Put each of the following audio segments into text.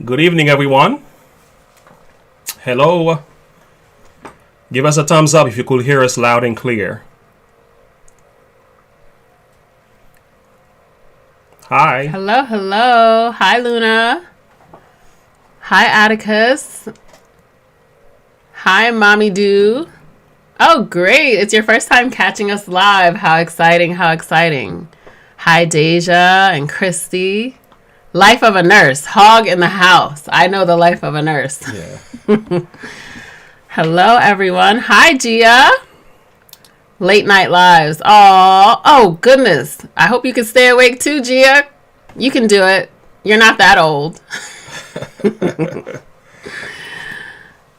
Good evening, everyone. Hello. Give us a thumbs up if you could hear us loud and clear. Hi. Hello, hello. Hi, Luna. Hi, Atticus. Hi, Mommy Doo. Oh, great. It's your first time catching us live. How exciting, how exciting. Hi, Deja and Christy. Life of a nurse. Hog in the house. I know the life of a nurse. Yeah. Hello, everyone. Hi, Gia. Late night lives. Oh, goodness. I hope you can stay awake too, Gia. You can do it. You're not that old.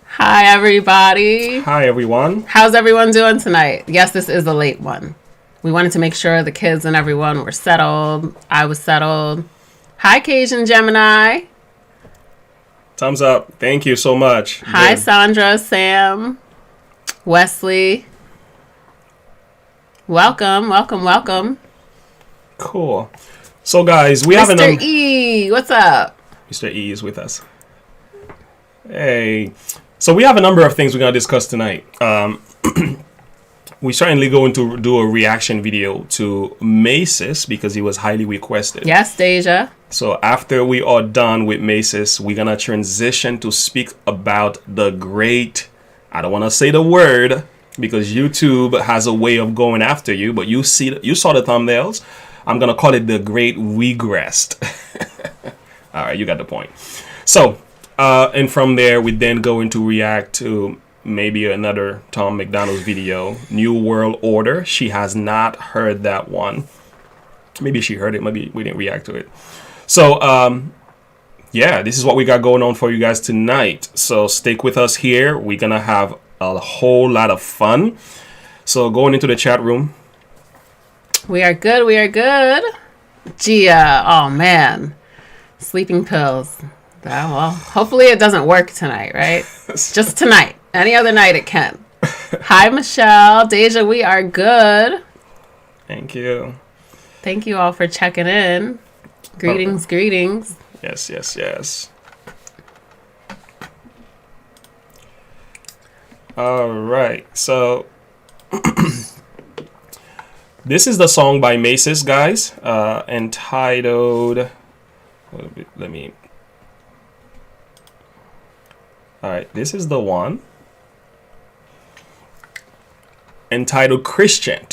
Hi, everybody. Hi, everyone. How's everyone doing tonight? Yes, this is a late one. We wanted to make sure the kids and everyone were settled. I was settled. Hi, Cajun Gemini. Thumbs up. Thank you so much. Hi, Good. Sandra, Sam, Wesley. Welcome, welcome, welcome. Cool. So, guys, we have Mr. E, what's up? Mr. E is with us. Hey. So, we have a number of things we're going to discuss tonight. We're certainly going to do a reaction video to Macy's because he was highly requested. Yes, Deja. So after we are done with Macy's, we're going to transition to speak about the great, I don't want to say the word because YouTube has a way of going after you, but you saw the thumbnails. I'm going to call it the great regressed. All right, you got the point. So, and from there, we then go into react to maybe another Tom McDonald's video, New World Order. She has not heard that one. Maybe she heard it. Maybe we didn't react to it. So, yeah, this is what we got going on for you guys tonight. So stick with us here. We're going to have a whole lot of fun. So going into the chat room. We are good. We are good. Gia. Oh, man. Sleeping pills. Well, hopefully it doesn't work tonight, right? Just tonight. Any other night it can. Hi, Michelle. Deja, we are good. Thank you. Thank you all for checking in. Greetings, greetings. Yes, yes, yes. All right. So this is the song by Macy's, guys, entitled. Let me. All right. This is the one entitled Christian.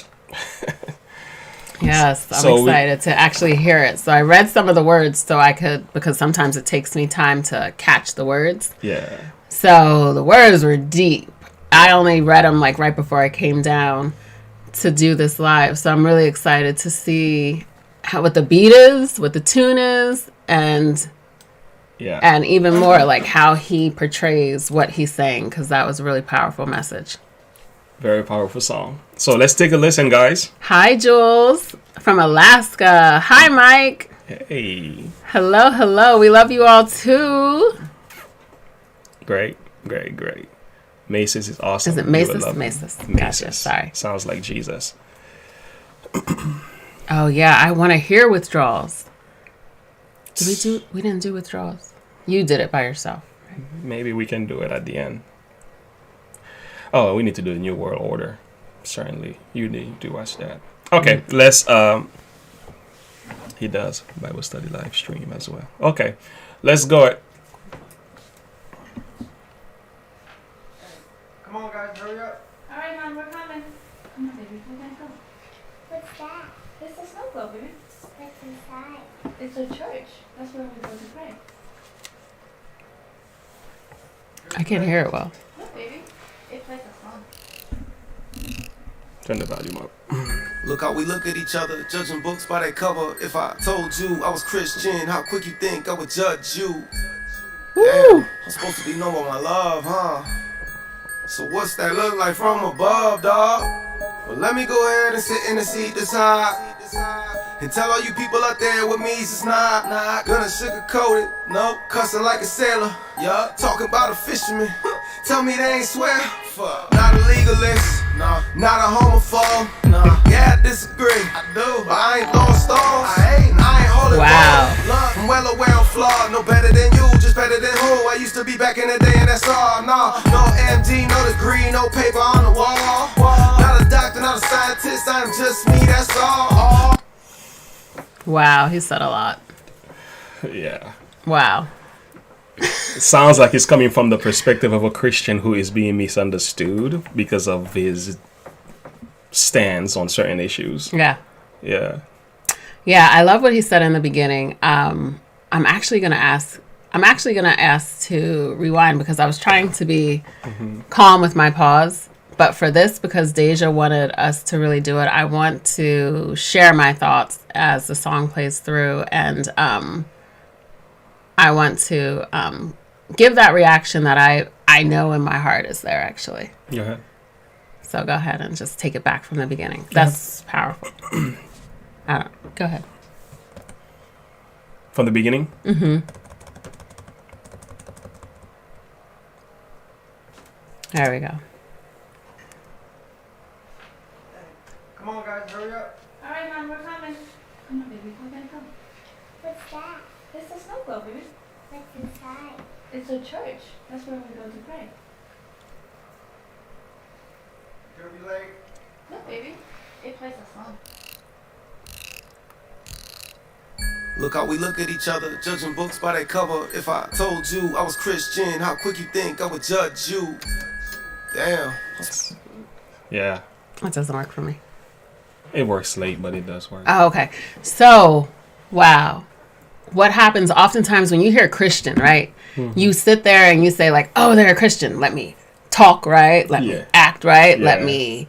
Yes, I'm excited to actually hear it. So I read some of the words so I could, because sometimes it takes me time to catch the words. Yeah. So the words were deep. I only read them like right before I came down to do this live. So I'm really excited to see what the beat is, what the tune is, and even more like how he portrays what he's saying, because that was a really powerful message. Very powerful song. So let's take a listen, guys. Hi, Jules from Alaska. Hi, Mike. Hey. Hello, hello. We love you all too. Great, great, great. Macy's is awesome. Is it Macy's? Macy's. Gotcha. Sorry. Sounds like Jesus. Oh yeah, I want to hear withdrawals. We didn't do withdrawals. You did it by yourself. Right? Maybe we can do it at the end. Oh, we need to do the New World Order. Certainly. You need to watch that. Okay, let's he does Bible study live stream as well. Okay. Let's go. Come on guys, hurry up. Alright, Mom, we're coming. Come on, baby, we're gonna go. What's that? It's a snow globe, baby. What's inside? It's a church. That's where we go to pray. I can't hear it well. Look, baby. It plays a song. Turn the volume up. Look how we look at each other, judging books by their cover. If I told you I was Christian, how quick you think I would judge you? Damn, I'm supposed to be known by my love, huh? So what's that look like from above, dawg? Well, let me go ahead and sit in the seat that's high and tell all you people out there with me it's not gonna sugarcoat it. No, cussing like a sailor. Yeah, talking about a fisherman. Tell me they ain't swear. Fuck. Not a legalist. No. Not a homophobe. No. Yeah, I disagree. I do. But I ain't throwing stones. I ain't holding Wow. Love, I'm well aware I'm flawed. No better than you, just better used to be back in the day, and that's all. No MD, no degree, no paper on the wall. Not a doctor, not a scientist, I'm just me, that's all. Wow, he said a lot. Yeah. Wow. It sounds like it's coming from the perspective of a Christian who is being misunderstood because of his stance on certain issues. Yeah. Yeah. Yeah, I love what he said in the beginning. I'm actually gonna ask to rewind because I was trying to be calm with my pause. But for this, because Deja wanted us to really do it, I want to share my thoughts as the song plays through, and I want to give that reaction that I know in my heart is there, actually. Go ahead. So go ahead and just take it back from the beginning. That's powerful. Go ahead. From the beginning? Mm-hmm. There we go. Come on, guys, hurry up. All right, Mom, we're coming. Come on, baby, we're gonna go. What's that? It's the snow globe, baby. What's inside? It's a church. That's where we go to pray. You're gonna be late. Look, baby, it plays a song. Look how we look at each other, judging books by their cover. If I told you I was Christian, how quick you think I would judge you? Damn. Yeah. That doesn't work for me. It works late, but it does work. Oh, okay. So, wow. What happens oftentimes when you hear Christian, right? Mm-hmm. You sit there and you say like, oh, they're a Christian. Let me talk right. Let me act right. Let me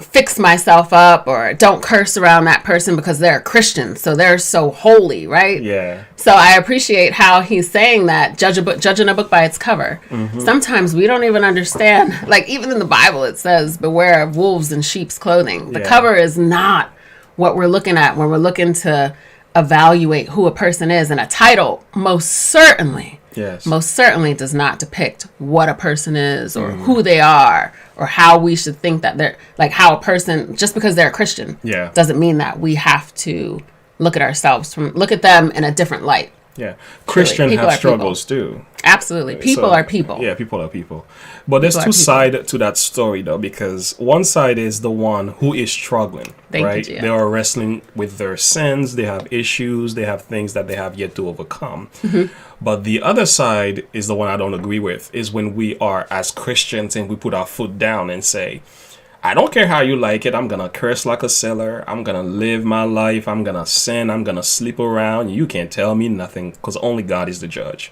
fix myself up, or don't curse around that person because they're a Christian. So they're so holy, right? Yeah. So I appreciate how he's saying that, judging a book by its cover. Mm-hmm. Sometimes we don't even understand. Like even in the Bible, it says, beware of wolves in sheep's clothing. The cover is not what we're looking at when we're looking to evaluate who a person is. And a title most certainly does not depict what a person is or who they are or how we should think that they're, like how a person, just because they're a Christian doesn't mean that we have to look at them in a different light. Yeah. Christians have struggles too. Absolutely. People are people. Yeah, people are people. But there's two sides to that story though, because one side is the one who is struggling, right? They are wrestling with their sins, they have issues, they have things that they have yet to overcome. Mm-hmm. But the other side is the one I don't agree with, is when we are as Christians and we put our foot down and say, I don't care how you like it. I'm going to curse like a sailor. I'm going to live my life. I'm going to sin. I'm going to sleep around. You can't tell me nothing because only God is the judge.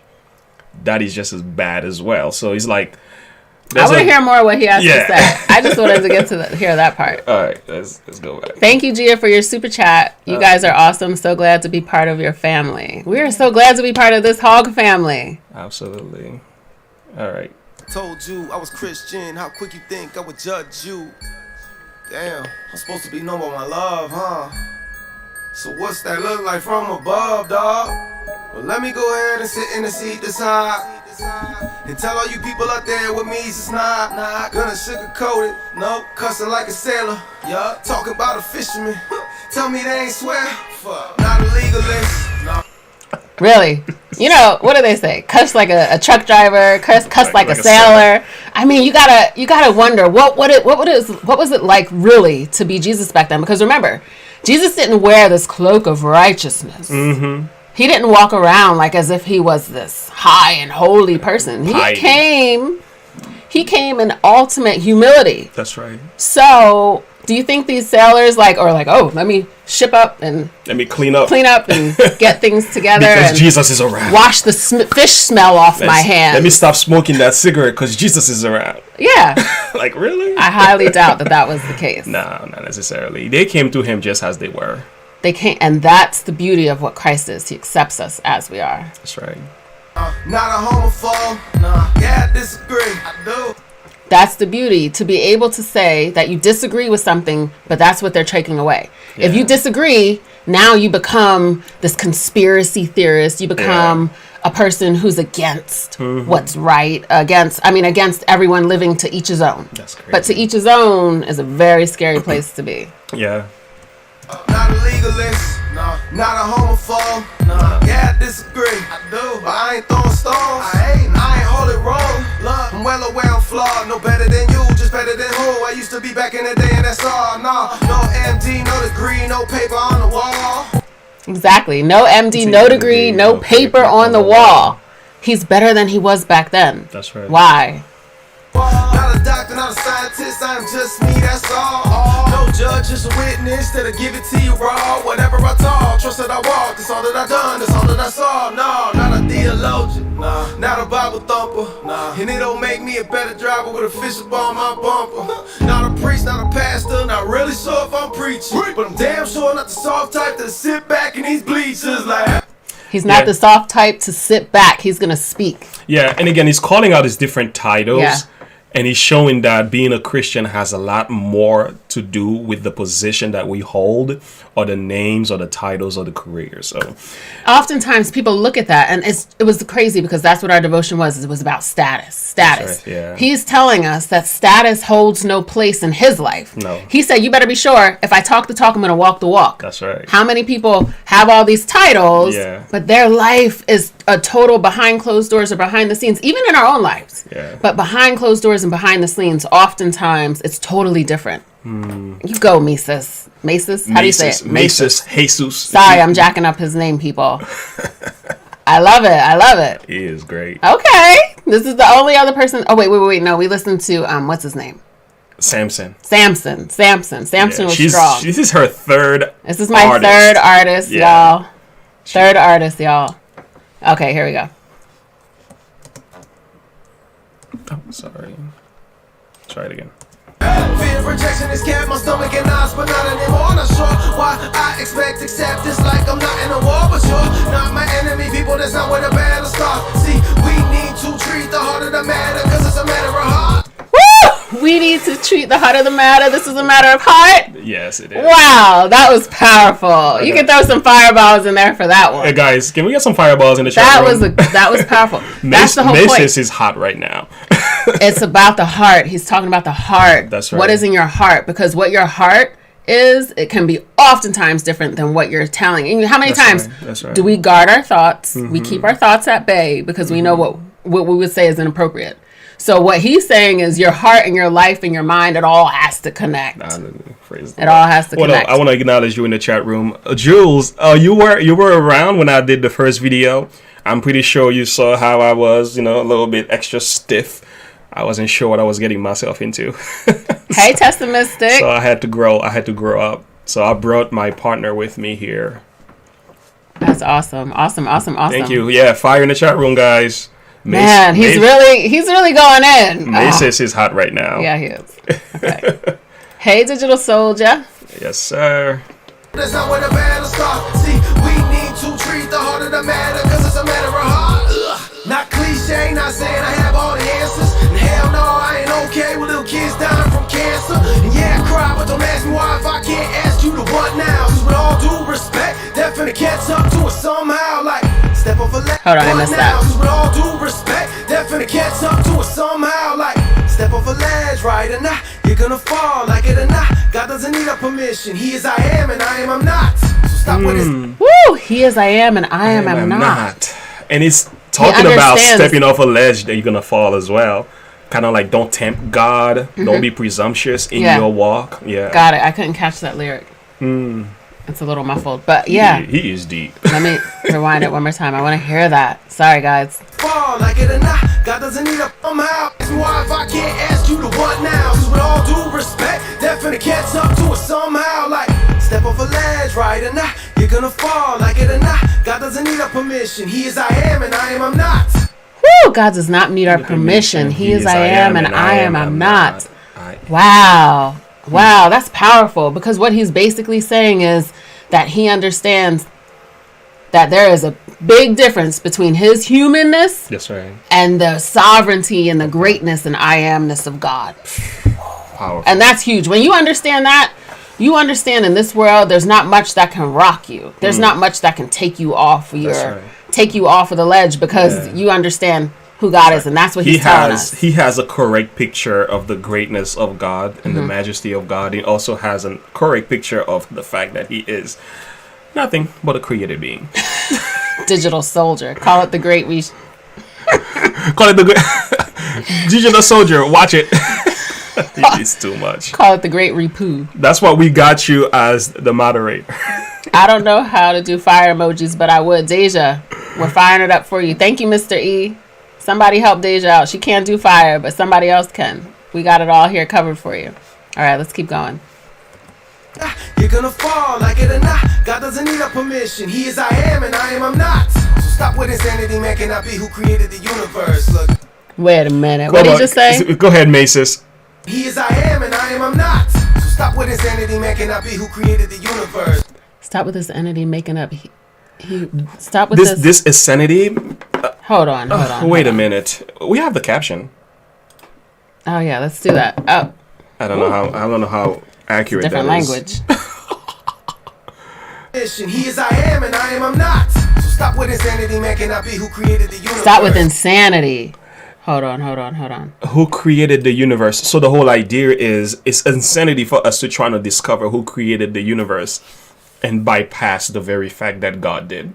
That is just as bad as well. So he's like... I want to hear more what he has to say. I just wanted to get to hear that part. All right, let's go back. Thank you, Gia, for your super chat. You guys are awesome. So glad to be part of your family. We are so glad to be part of this hog family. Absolutely. All right. Told you I was Christian, how quick you think I would judge you? Damn, I'm supposed to be known by my love, huh? So what's that look like from above, dawg? Well, let me go ahead and sit in the seat this high and tell all you people out there with me it's not gonna sugarcoat it. No, cussing like a sailor. Yeah, talking about a fisherman. Tell me they ain't swear. Fuck, not a legalist. No. Really? You know, what do they say? Cuss like a truck driver, cuss like a sailor. I mean, you gotta wonder what was it like really to be Jesus back then? Because remember, Jesus didn't wear this cloak of righteousness. Mm-hmm. He didn't walk around like as if he was this high and holy person. He came in ultimate humility. That's right. So, do you think these sailors oh, let me ship up and let me clean up and get things together because and Jesus is around. Wash the fish smell off my hands. Let me stop smoking that cigarette because Jesus is around. Yeah. Like really? I highly doubt that was the case. No, not necessarily. They came to him just as they were. They can't, and that's the beauty of what Christ is. He accepts us as we are. That's right. Not a homophobe. Nah. Yeah, I disagree. I do. That's the beauty, to be able to say that you disagree with something, but that's what they're taking away. Yeah. If you disagree, now you become this conspiracy theorist. You become a person who's against what's right, against everyone living to each his own. That's crazy. But to each his own is a very scary place to be. Yeah. Not a legalist, not a homophobe, yeah, I disagree, I do, but I ain't throwing stones, I ain't degree, no paper on the wall. Exactly. No MD, no degree, no paper on the wall. He's better than he was back then. That's right. Why? Not a doctor, not a scientist, I'm just me, that's all. No judge, just a witness that'll give it to you raw. Whatever I talk, trust that I walk, that's all that I done, that's all that I saw. No, not a theologian, not a Bible thumper, and it don't make me a better driver with a fish up on my bumper. Not a priest, not a pastor, not really sure if I'm preaching, but I'm damn sure not the soft type to sit back in these bleachers like. He's not the soft type to sit back. He's going to speak. Yeah, and again, he's calling out his different titles. Yeah. And he's showing that being a Christian has a lot more to do with the position that we hold, or the names, or the titles, or the careers. So, oftentimes people look at that, and it was crazy because that's what our devotion was. It was about status. Right, yeah. He's telling us that status holds no place in his life. No. He said, "You better be sure. If I talk the talk, I'm going to walk the walk." That's right. How many people have all these titles, but their life is a total behind closed doors or behind the scenes, even in our own lives. Yeah. But behind closed doors and behind the scenes, oftentimes it's totally different. You go, Mises. Maces? How do you say it? Maces. Jesus. Sorry, I'm jacking up his name, people. I love it. I love it. He is great. Okay. This is the only other person. Oh, wait. No, we listened to, what's his name? Samson. Samson was strong. This is her third This is my third artist, y'all. Third artist, y'all. Okay, here we go. Oh, sorry. Try it again. Fear of rejection is kept my stomach and eyes, but not anymore. Not sure why I expect acceptance like I'm not in a war, but you're not my enemy. People, that's not where the battle starts. See, we need to treat the heart of the matter, cause it's a matter of heart. Woo! We need to treat the heart of the matter. This is a matter of heart. Yes, it is. Wow, that was powerful. You can throw some fireballs in there for that one. Hey guys, can we get some fireballs in the chat room? That was powerful. That's the whole point. Maces is hot right now. It's about the heart. He's talking about the heart. That's right. What is in your heart? Because what your heart is, it can be oftentimes different than what you're telling. And how many times do we guard our thoughts? We keep our thoughts at bay because we know what we would say is inappropriate. So what he's saying is your heart and your life and your mind, it all has to connect. It all has to connect. I want to acknowledge you in the chat room. Jules, you were around when I did the first video. I'm pretty sure you saw how I was, a little bit extra stiff. I wasn't sure what I was getting myself into. Hey, Testamistic. So I had to grow up. So I brought my partner with me here. That's awesome. Awesome. Thank you. Yeah, fire in the chat room, guys. Man, he's really going in. Maces is hot right now. Yeah, he is. Okay. Hey, Digital Soldier. Yes, sir. That's not where the battle starts. See, we need to treat the heart of the matter, cause it's a matter of heart. Not cliche, not saying I have all the answers. And hell no, I ain't okay with little kids dying from cancer. And yeah, I cry, but don't ask me why if I can't ask you to what now. Cause with all due respect, that finna catch up to us somehow. Like, step off a ledge. Hold on, I missed that. Cause with all due respect, that finna catch up to us somehow. Like, step off a ledge, right or not, you're gonna fall, like it or not. God doesn't need a permission. He is I am, and I am I'm not. So stop with this. Woo! He is I am, and I am I'm not. And it's talking about stepping off a ledge that you're gonna fall as well. Kind of like don't tempt God, don't be presumptuous in your walk. Yeah, got it. I couldn't catch that lyric. It's a little muffled, but yeah, he is deep. Let me rewind it one more time. I want to hear that. Sorry, guys. Fall like it or not, God doesn't need a somehow. Ask me why if I can't ask you to what now? Cause with all due respect, that finna catch up to us somehow. Like, step off a ledge, right or not, you're gonna fall like it or not. God doesn't need a permission. He is I am, and I am I'm not. Woo! God does not need our permission. He is I am, and I am I'm not. Wow. Wow, that's powerful, because what he's basically saying is that he understands that there is a big difference between his humanness and the sovereignty and the greatness and I amness of God. Powerful. And that's huge. When you understand that, you understand in this world there's not much that can rock you. There's not much that can take you off of the ledge, because you understand who God is, and that's what he's telling us. He has a correct picture of the greatness of God and the majesty of God. He also has a correct picture of the fact that he is nothing but a created being. Digital soldier. Call it the great Call it the great Digital soldier. Watch it. It's too much. Call it the Great Repoo. That's why we got you as the moderator. I don't know how to do fire emojis, but I would. Deja, we're firing it up for you. Thank you, Mr. E. Somebody help Deja out. She can't do fire, but somebody else can. We got it all here covered for you. All right, let's keep going. You're gonna fall like it or not. God doesn't need a permission. He is I am and I am I'm not. So stop with insanity, man cannot be who created the universe. Look. Wait a minute. What did you just say? Go ahead, Maces. He is I am and I am I'm not. So stop with insanity, man cannot be who created the universe. Stop with this entity making up. Stop with This insanity. Hold on. Wait a minute. We have the caption. Oh yeah, let's do that. Oh, I don't know how accurate different that is. language. He is I am and I am I'm not. So stop with insanity, man cannot be who created the universe. Stop with insanity. Hold on. Who created the universe? So the whole idea is it's insanity for us to try to discover who created the universe and bypass the very fact that God did.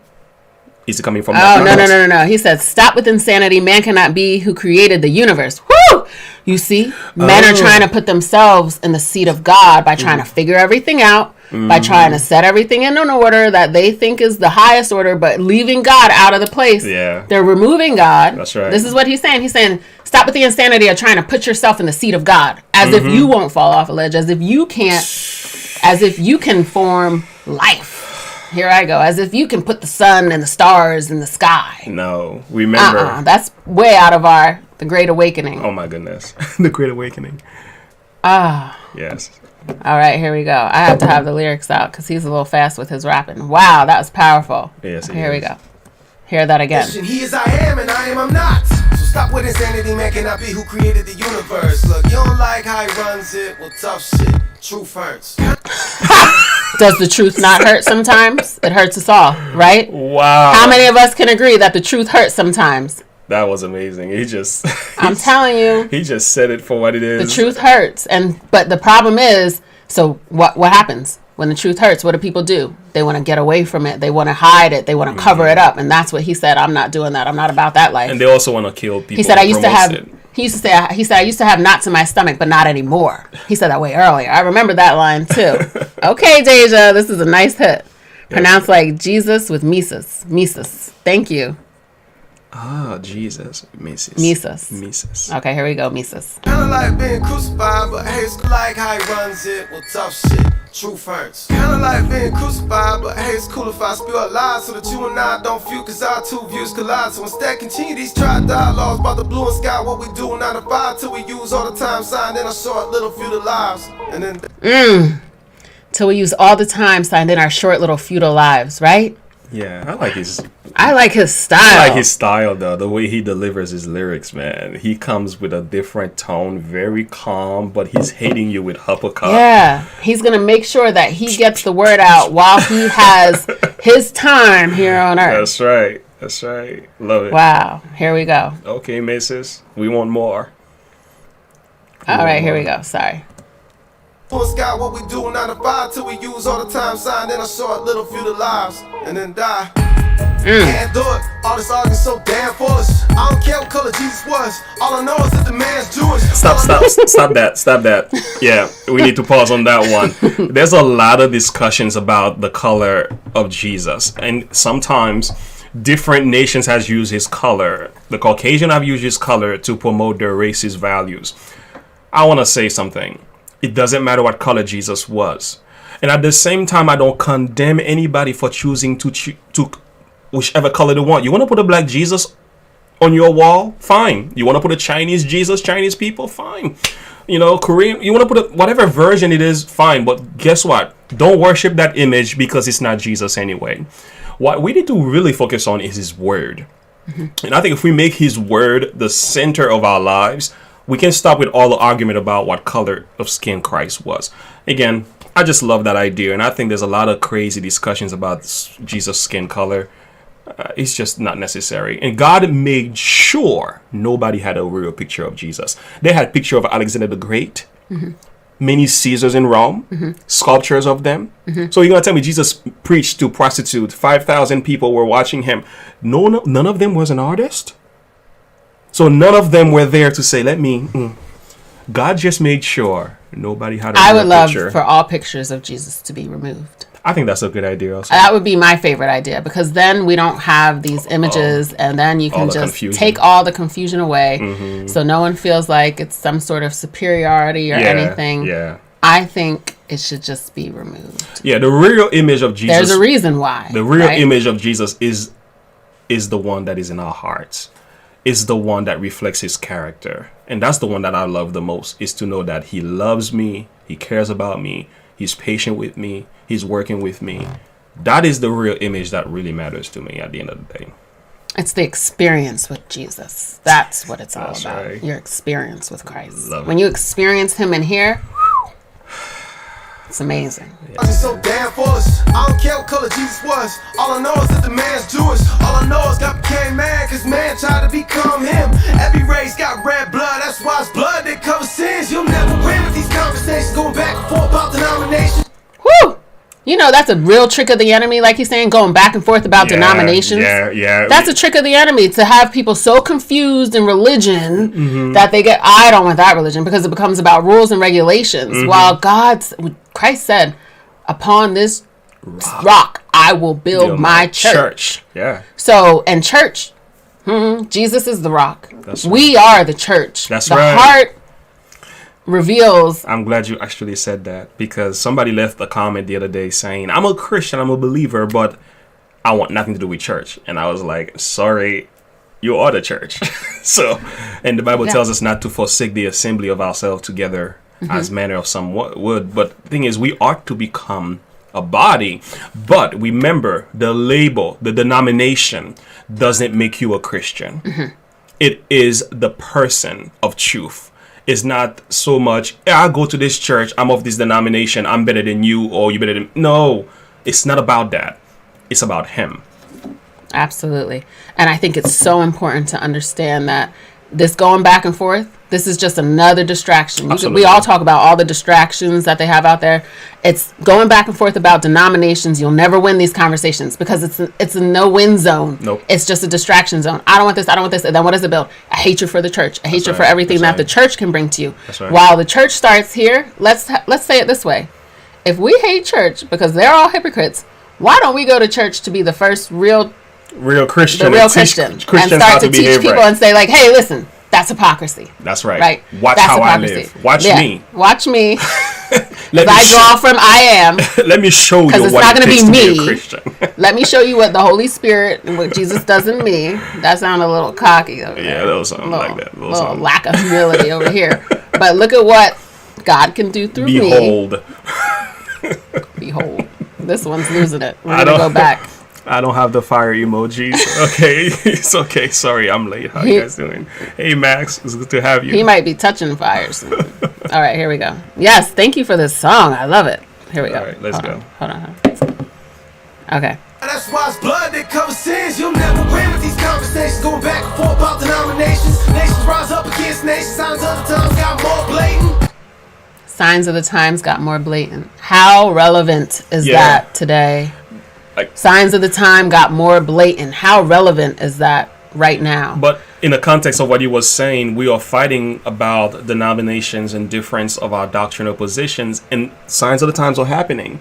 Is it coming from that? Oh, no. He said, stop with insanity. Man cannot be who created the universe. Woo! You see, men are trying to put themselves in the seat of God by trying to figure everything out, by trying to set everything in an order that they think is the highest order, but leaving God out of the place. Yeah. They're removing God. That's right. This is what he's saying. He's saying, stop with the insanity of trying to put yourself in the seat of God, as if you won't fall off a ledge, as if you can form life. Here I go. As if you can put the sun and the stars in the sky. No. Remember. That's way out of the Great Awakening. Oh my goodness. The Great Awakening. Yes. All right, here we go. I have to have the lyrics out because he's a little fast with his rapping. Wow, that was powerful. Yes, here we go. Hear that again. He is I am and I am I'm not. So stop with insanity, man cannot be who created the universe. Look, you don't like how he runs it. Well, tough shit. Truth hurts. Does the truth not hurt sometimes? It hurts us all, right? Wow. How many of us can agree that the truth hurts sometimes? That was amazing. I'm telling you. He just said it for what it is. The truth hurts. But the problem is, so what happens? When the truth hurts, what do people do? They want to get away from it. They want to hide it. They want to cover it up. And that's what he said. I'm not doing that. I'm not about that life. And they also want to kill people. He said, I used to have knots in my stomach, but not anymore. He said that way earlier. I remember that line too. Okay, Deja, this is a nice hit. Pronounced like Jesus with Mises. Mises. Thank you. Ah, Jesus. Mises. Mises. Okay, here we go, Mises. Kinda like being crucified, but hey, it's like how he runs it. Well, tough shit. Truth hurts. Kinda like being crucified, but hey, it's cool if I spill a lie so that you and I don't feud, cause our two views collide. So instead, continue these tri dialogues about the blue and sky, what we do 9 to 5 till we use all the time signed in our short little feudal lives. And then till we use all the time signed in our short little feudal lives, right? Yeah, I like his style. I like his style, though. The way he delivers his lyrics, man. He comes with a different tone, very calm, but he's hitting you with uppercut. Yeah, he's going to make sure that he gets the word out while he has his time here on Earth. That's right. Love it. Wow, here we go. Okay, Maces, we want more. All right, here we go. Sorry. Sky, what we do 9 to 5 till we use all the time signed in our short little feudal lives and then die. Can't do it. All this arguing so damn foolish. I don't care what color Jesus was. All I know is that the man's Jewish. Stop that. Yeah, we need to pause on that one. There's a lot of discussions about the color of Jesus, and sometimes different nations has used his color. The Caucasian have used his color to promote their racist values. I want to say something. It doesn't matter what color Jesus was. And at the same time, I don't condemn anybody for choosing to whichever color they want. You want to put a black Jesus on your wall? Fine. You want to put a Chinese Jesus, Chinese people? Fine. You know, Korean, you want to put whatever version it is? Fine. But guess what? Don't worship that image because it's not Jesus anyway. What we need to really focus on is his word. And I think if we make his word the center of our lives, we can stop with all the argument about what color of skin Christ was. Again, I just love that idea. And I think there's a lot of crazy discussions about Jesus' skin color. It's just not necessary. And God made sure nobody had a real picture of Jesus. They had a picture of Alexander the Great, many Caesars in Rome, sculptures of them. So you're going to tell me Jesus preached to prostitutes, 5,000 people were watching him. None of them was an artist? So none of them were there to say, let me God just made sure nobody had a I real would love picture. for all pictures of Jesus to be removed. I think that's a good idea also. That would be my favorite idea, because then we don't have these images, and then you all can the just confusion. take all the confusion away, so no one feels like it's some sort of superiority or anything. Yeah. I think it should just be removed. Yeah, the real image of Jesus. There's a reason why. The real right? image of Jesus is the one that is in our hearts. Is the one that reflects his character. And that's the one that I love the most, is to know that he loves me, he cares about me, he's patient with me, he's working with me. That is the real image that really matters to me at the end of the day. It's the experience with Jesus. That's what it's all That's about. right. Your experience with Christ. Love when it. you experience him in here, it's amazing. I'm just so damn foolish. I don't care what color Jesus was. All I know is that the man's Jewish. All I know is God became man, cause man tried to become him. Every race got red blood, that's why it's blood that covers sins. You'll never win with these conversations going back and forth about denominations. Whew! You know, that's a real trick of the enemy, like he's saying, going back and forth about denominations. Yeah. That's a trick of the enemy, to have people so confused in religion that they get, I don't want that religion, because it becomes about rules and regulations. While Christ said, upon this rock I will build my church. Yeah. So, and church, Jesus is the rock. That's We are the church. That's the right. heart reveals. I'm glad you actually said that, because somebody left a comment the other day saying, I'm a Christian, I'm a believer, but I want nothing to do with church. And I was like, sorry, you are the church. So, and the Bible tells us not to forsake the assembly of ourselves together as manner of some would. But the thing is, we ought to become a body. But remember, the label, the denomination doesn't make you a Christian. It is the person of truth. It's not so much, I go to this church, I'm of this denomination, I'm better than you, or you better than... No, it's not about that. It's about him. Absolutely. And I think it's so important to understand that this going back and forth, this is just another distraction. We all talk about all the distractions that they have out there. It's going back and forth about denominations. You'll never win these conversations, because it's a no-win zone. Nope. It's just a distraction zone. I don't want this. I don't want this. And then what does it build? A hatred for the church. A hatred for everything that the church can bring to you. That's right. While the church starts here, let's say it this way. If we hate church because they're all hypocrites, why don't we go to church to be the first real Christian? the real and teach Christian, and Christians how start to teach behave people right. and say, like, hey, listen, that's hypocrisy. That's right. Right? Watch That's how hypocrisy. I live. Watch Yeah. me. Watch me. Let me I draw from I am. Let me show you 'Cause it's what not it gonna takes be to be me. a Christian. Let me show you what the Holy Spirit and what Jesus does in me. That sounded a little cocky over there. Yeah, a little something like that. A little Little something. lack of humility over here. But look at what God can do through me. Behold. Behold. This one's losing it. We're I going to don't- go back. I don't have the fire emojis. Okay. It's okay. Sorry, I'm late. How you guys doing? Hey, Max. It's good to have you. He might be touching fire soon. All right, here we go. Yes, thank you for this song. I love it. Here we go. All right, let's go. Hold on. Okay. That's why it's blood that covers sins. You'll never win with these conversations going back and forth about denominations. Nations rise up against nations. Signs of the times got more blatant. Signs of the times got more blatant. How relevant is Yeah. that today? Like- Signs of the time got more blatant. How relevant is that right now? But in the context of what he was saying, we are fighting about denominations and difference of our doctrinal positions, and signs of the times are happening,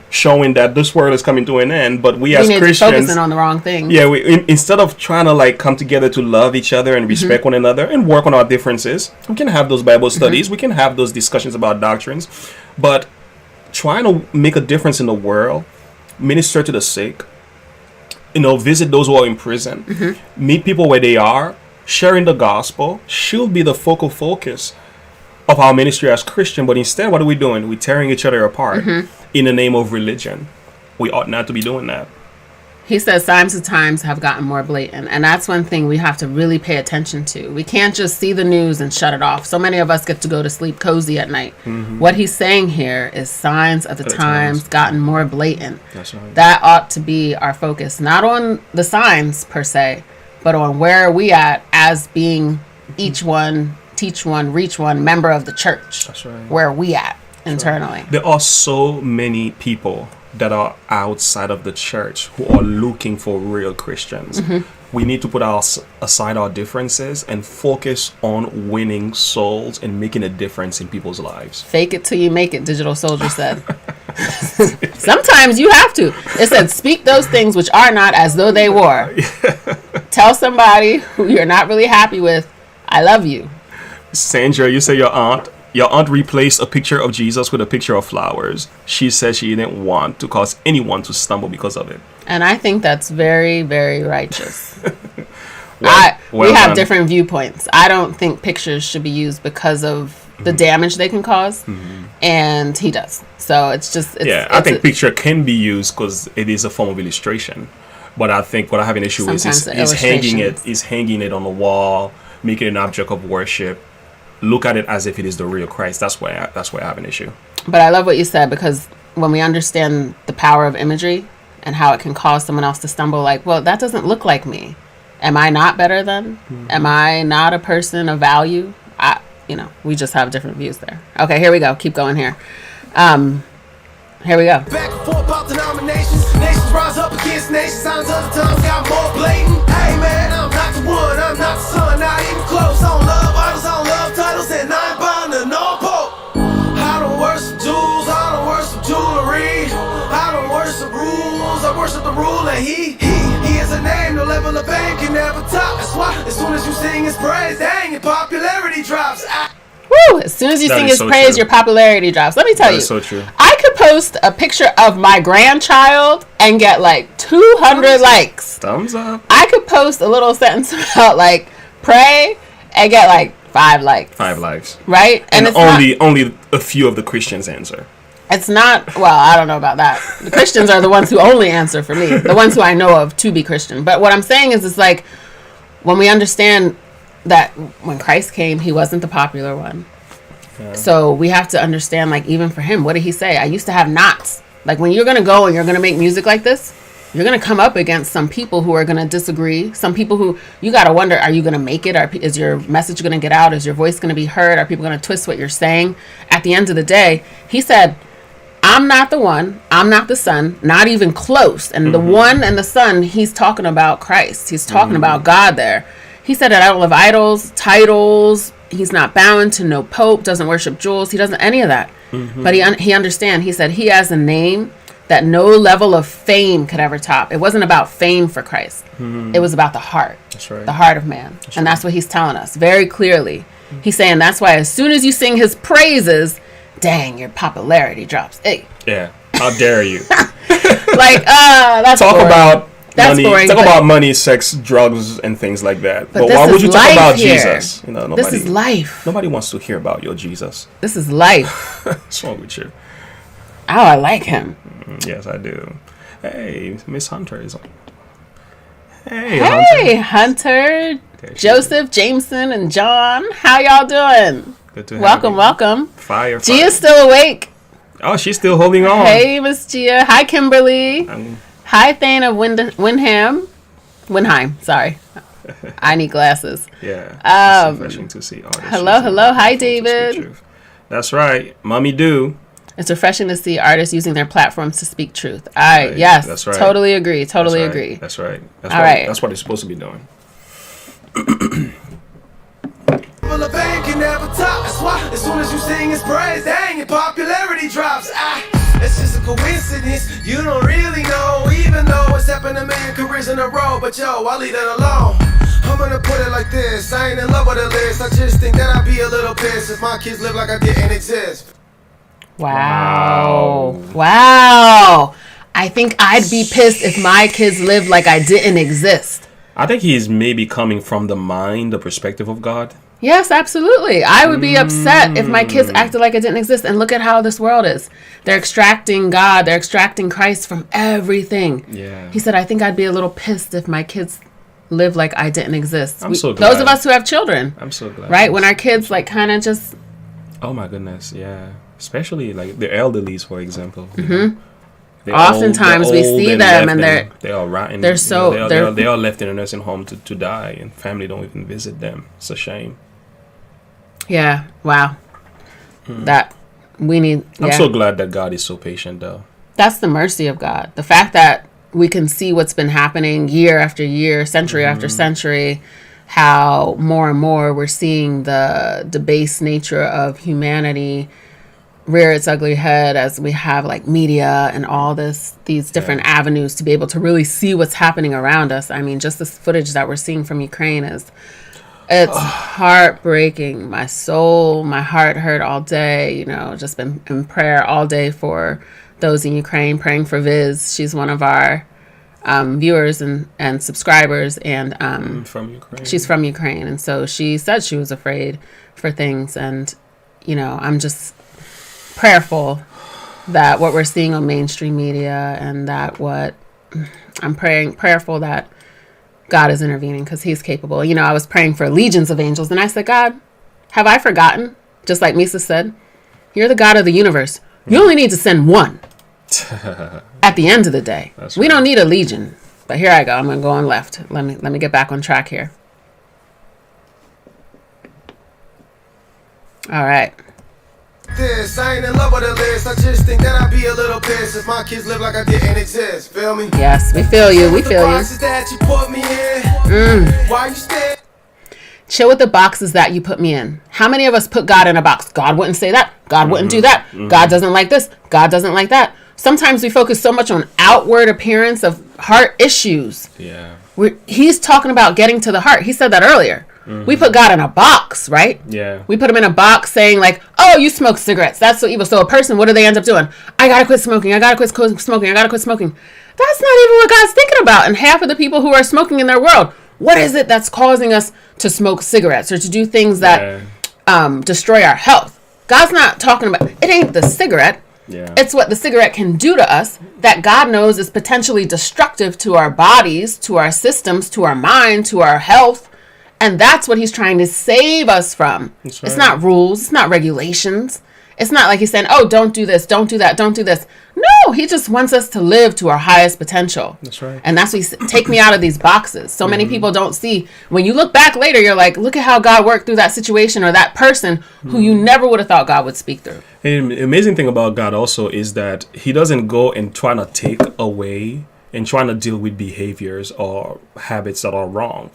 showing that this world is coming to an end. But we as need to Christians, focusing on the wrong thing. yeah, instead of trying to like come together to love each other and respect one another and work on our differences, we can have those Bible studies, we can have those discussions about doctrines, but trying to make a difference in the world, minister to the sick, visit those who are in prison, meet people where they are, sharing the gospel should be the focal focus of our ministry as Christian. But instead, what are we doing? We're tearing each other apart in the name of religion. We ought not to be doing that. He says signs of times have gotten more blatant. And that's one thing we have to really pay attention to. We can't just see the news and shut it off. So many of us get to go to sleep cozy at night. What he's saying here is signs of the times gotten more blatant. That's right. That ought to be our focus, not on the signs per se, but on where are we at as being each one, teach one, reach one member of the church. That's right. Where are we at internally? There are so many people that are outside of the church who are looking for real Christians. we need to put aside our differences and focus on winning souls and making a difference in people's lives. Fake it till you make it, Digital Soldier said. Sometimes you have to. It said, speak those things which are not as though they were. Tell somebody who you're not really happy with, I love you. Sandra, you say your aunt replaced a picture of Jesus with a picture of flowers. She said she didn't want to cause anyone to stumble because of it. And I think that's very, very righteous. Well we have done. different viewpoints. I don't think pictures should be used because of the damage they can cause. And he does. So it's just... I think picture can be used because it is a form of illustration. But I think what I have an issue with is hanging it on the wall, making it an object of worship. Look at it as if it is the real Christ. That's why I have an issue. But I love what you said, because when we understand the power of imagery and how it can cause someone else to stumble, like, well, that doesn't look like me. Am I not better than? Am I not a person of value? We just have different views there. Okay, here we go. Keep going here. Here we go. Back and forth about denominations. Nations rise up against nations. Signs of the times got more blatant. Hey man, I'm not the one. I'm not the son. Not even close. I don't love idols. I don't love titles. And I ain't bound to no pope. I don't worship jewels. I don't worship jewelry. I don't worship rules. I worship the rule. And he is a name. No level of fame can never top. That's why as soon as you sing his praise, dang, your popularity drops. Woo! As soon as you sing his praise, your popularity drops. Let me tell you. That is so true. I could post a picture of my grandchild and get like 200 likes. Thumbs up. I could post a little sentence about like pray and get like 5 likes. 5 likes. Right? And it's only a few of the Christians answer. It's not, well, I don't know about that. The Christians are the ones who only answer for me. The ones who I know of to be Christian. But what I'm saying is, it's like, when we understand that when Christ came, he wasn't the popular one. Yeah. So we have to understand, like, even for him, what did he say? I used to have knots. Like, when you're going to go and you're going to make music like this, you're going to come up against some people who are going to disagree. Some people who, you got to wonder, are you going to make it? Is your message going to get out? Is your voice going to be heard? Are people going to twist what you're saying? At the end of the day, he said, I'm not the one. I'm not the son. Not even close. And the one and the son, he's talking about Christ. He's talking about God there. He said that I don't love idols, titles. He's not bound to no pope, doesn't worship jewels. He doesn't any of that. But he understands. He said he has a name that no level of fame could ever top. It wasn't about fame for Christ. It was about the heart. That's right. The heart of man. That's what he's telling us very clearly. He's saying that's why as soon as you sing his praises, dang, your popularity drops. Hey. Yeah. How dare you? Like, that's talk boring. about That's money. boring, Talk but- about money, sex, drugs, and things like that. But this why would is you talk life about here. Jesus? This is life. Nobody wants to hear about your Jesus. This is life. What's wrong with you? Oh, I like him. Yes, I do. Hey, Miss Hunter is on. Hey, Hey, Hunter, Joseph, Jameson, and John. How y'all doing? Good to have you. Welcome. Fire. Gia's still awake. Oh, she's still holding on. Hey, Miss Gia. Hi, Kimberly. Hi, Thane of Windheim. Sorry. I need glasses. Yeah. It's refreshing to see artists. Hello. Hi, David. That's right. Mommy do. It's refreshing to see artists using their platforms to speak truth. Yes. That's right. Totally agree. Agree. That's right. That's what they're supposed to be doing. The band can never top. That's why as soon as you sing his praise, dang, your popularity drops. It's just a coincidence. You don't really know, even though it's happened a million careers in a row. But yo, I'll leave it alone. I'm gonna put it like this. I ain't in love with a list. I just think that I'd be a little pissed if my kids live like I didn't exist. Wow. I think I'd be pissed if my kids lived like I didn't exist. I think he's maybe coming from the perspective of God. Yes, absolutely. I would be upset if my kids acted like I didn't exist. And look at how this world is. They're extracting God. They're extracting Christ from everything. Yeah. He said, I think I'd be a little pissed if my kids lived like I didn't exist. I'm so glad. Those of us who have children. I'm so glad. Right? When our kids like kind of just... Oh my goodness, yeah. Especially like the elderlies, for example. Oftentimes we see them and they're all rotten. They're so... They are left in a nursing home to die, and family don't even visit them. It's a shame. Yeah. Wow. That we need. I'm so glad that God is so patient, though. That's the mercy of God. The fact that we can see what's been happening year after year, century after century, how more and more we're seeing the debased nature of humanity rear its ugly head as we have like media and all these different avenues to be able to really see what's happening around us. I mean, just this footage that we're seeing from Ukraine it's heartbreaking. My soul, my heart hurt all day, you know, just been in prayer all day for those in Ukraine, praying for Viz. She's one of our viewers and subscribers, and from Ukraine. She's from Ukraine, and so she said she was afraid for things, and you know, I'm just prayerful that what we're seeing on mainstream media, and that what I'm prayerful that God is intervening, because he's capable. You know, I was praying for legions of angels, and I said, God, have I forgotten? Just like Misa said, you're the God of the universe. You only need to send one at the end of the day. That's we right. don't need a legion. But here I go. I'm going to go on left. Let me get back on track here. All right. This, I ain't in love with the list. I just think that I'd be a little pissed if my kids live like I didn't exist. Feel me? Yes, we feel you. We The feel you. boxes that you put me in. Why you stay? Chill with the boxes that you put me in. How many of us put God in a box? God wouldn't say that. God wouldn't do that. God doesn't like this. God doesn't like that. Sometimes we focus so much on outward appearance of heart issues. Yeah. He's talking about getting to the heart. He said that earlier. We put God in a box, right? Yeah. We put him in a box saying like, oh, you smoke cigarettes. That's so evil. So a person, what do they end up doing? I got to quit smoking. I got to quit smoking. I got to quit smoking. That's not even what God's thinking about. And half of the people who are smoking in their world, what is it that's causing us to smoke cigarettes or to do things that destroy our health? God's not talking about, it ain't the cigarette. Yeah. It's what the cigarette can do to us that God knows is potentially destructive to our bodies, to our systems, to our mind, to our health. And that's what he's trying to save us from. That's right. It's not rules. It's not regulations. It's not like he's saying, oh, don't do this, don't do that, don't do this. No, he just wants us to live to our highest potential. That's right. And that's what he's take me out of these boxes. So many people don't see. When you look back later, you're like, look at how God worked through that situation or that person who you never would have thought God would speak through. And the amazing thing about God also is that he doesn't go and try to take away and trying to deal with behaviors or habits that are wrong.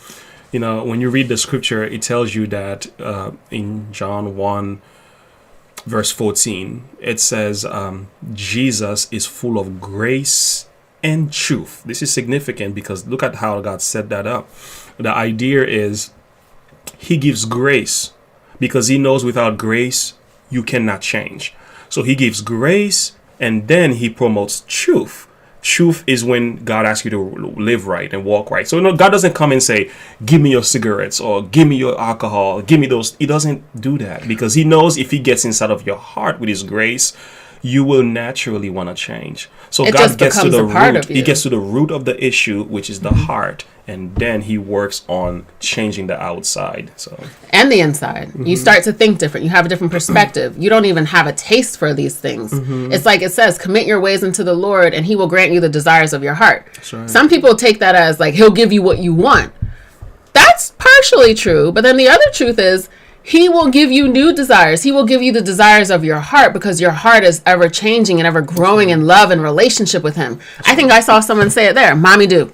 You know, when you read the scripture, it tells you that in John 1, verse 14, it says, Jesus is full of grace and truth. This is significant because look at how God set that up. The idea is he gives grace because he knows without grace, you cannot change. So he gives grace and then he promotes truth. Truth is when God asks you to live right and walk right. So, God doesn't come and say, give me your cigarettes or give me your alcohol, give me those. He doesn't do that because he knows if he gets inside of your heart with his grace, you will naturally want to change. So God gets to the root. He gets to the root of the issue, which is the heart. And then he works on changing the outside. And the inside. You start to think different. You have a different perspective. You don't even have a taste for these things. It's like it says, commit your ways unto the Lord and he will grant you the desires of your heart. Right. Some people take that as like, he'll give you what you want. That's partially true. But then the other truth is, he will give you new desires. He will give you the desires of your heart because your heart is ever changing and ever growing in love and relationship with him. I think I saw someone say it there. Mommy do,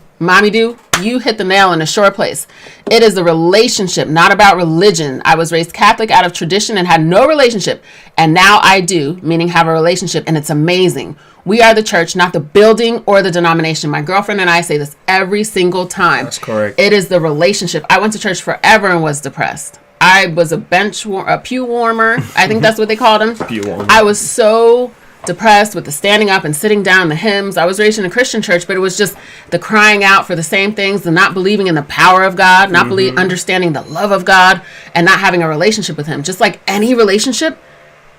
you hit the nail in a sure place. It is a relationship, not about religion. I was raised Catholic out of tradition and had no relationship. And now I do, meaning have a relationship. And it's amazing. We are the church, not the building or the denomination. My girlfriend and I say this every single time. That's correct. It is the relationship. I went to church forever and was depressed. I was a pew warmer. I think that's what they called them. Pew warmer. I was so depressed with the standing up and sitting down, the hymns. I was raised in a Christian church, but it was just the crying out for the same things, the not believing in the power of God, not understanding the love of God, and not having a relationship with him. Just like any relationship,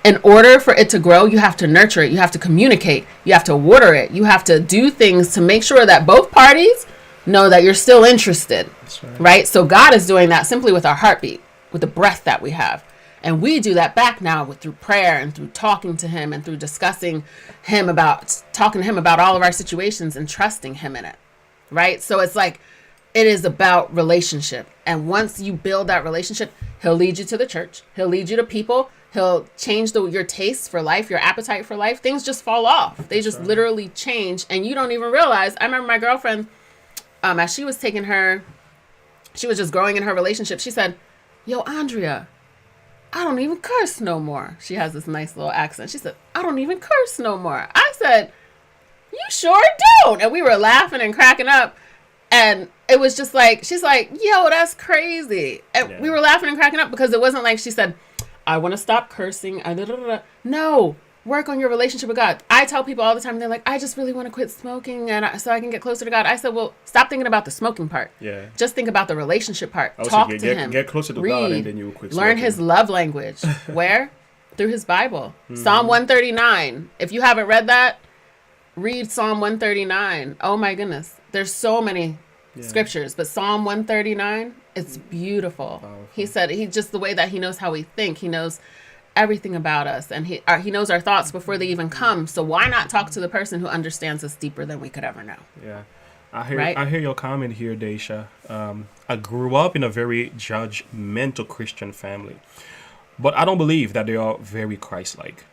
in order for it to grow, you have to nurture it. You have to communicate. You have to water it. You have to do things to make sure that both parties know that you're still interested. That's right. Right? So God is doing that simply with our heartbeat, with the breath that we have. And we do that back now through prayer and through talking to him and through talking to him about all of our situations and trusting him in it. Right? So it's like, it is about relationship. And once you build that relationship, he'll lead you to the church. He'll lead you to people. He'll change your taste for life, your appetite for life. Things just fall off. They just literally change, and you don't even realize. I remember my girlfriend, as she was just growing in her relationship. She said, "Yo, Andrea, I don't even curse no more." She has this nice little accent. She said, "I don't even curse no more." I said, "You sure don't." And we were laughing and cracking up. And it was just like, she's like, "Yo, that's crazy." And we were laughing and cracking up because it wasn't like she said, "I want to stop cursing." No, work on your relationship with God. I tell people all the time, they're like, "I just really want to quit smoking so I can get closer to God." I said, well, stop thinking about the smoking part. Yeah. Just think about the relationship part. Talk to him. Get closer to read, God, and then you will quit smoking. Learn his love language. Where? Through his Bible. Psalm 139. If you haven't read that, read Psalm 139. Oh my goodness. There's so many scriptures, but Psalm 139, it's beautiful. Powerful. He said just the way that he knows how we think. He knows everything about us, and he knows our thoughts before they even come. So why not talk to the person who understands us deeper than we could ever know? Yeah. I hear your comment here, Daisha. I grew up in a very judgmental Christian family, but I don't believe that they are very Christ-like.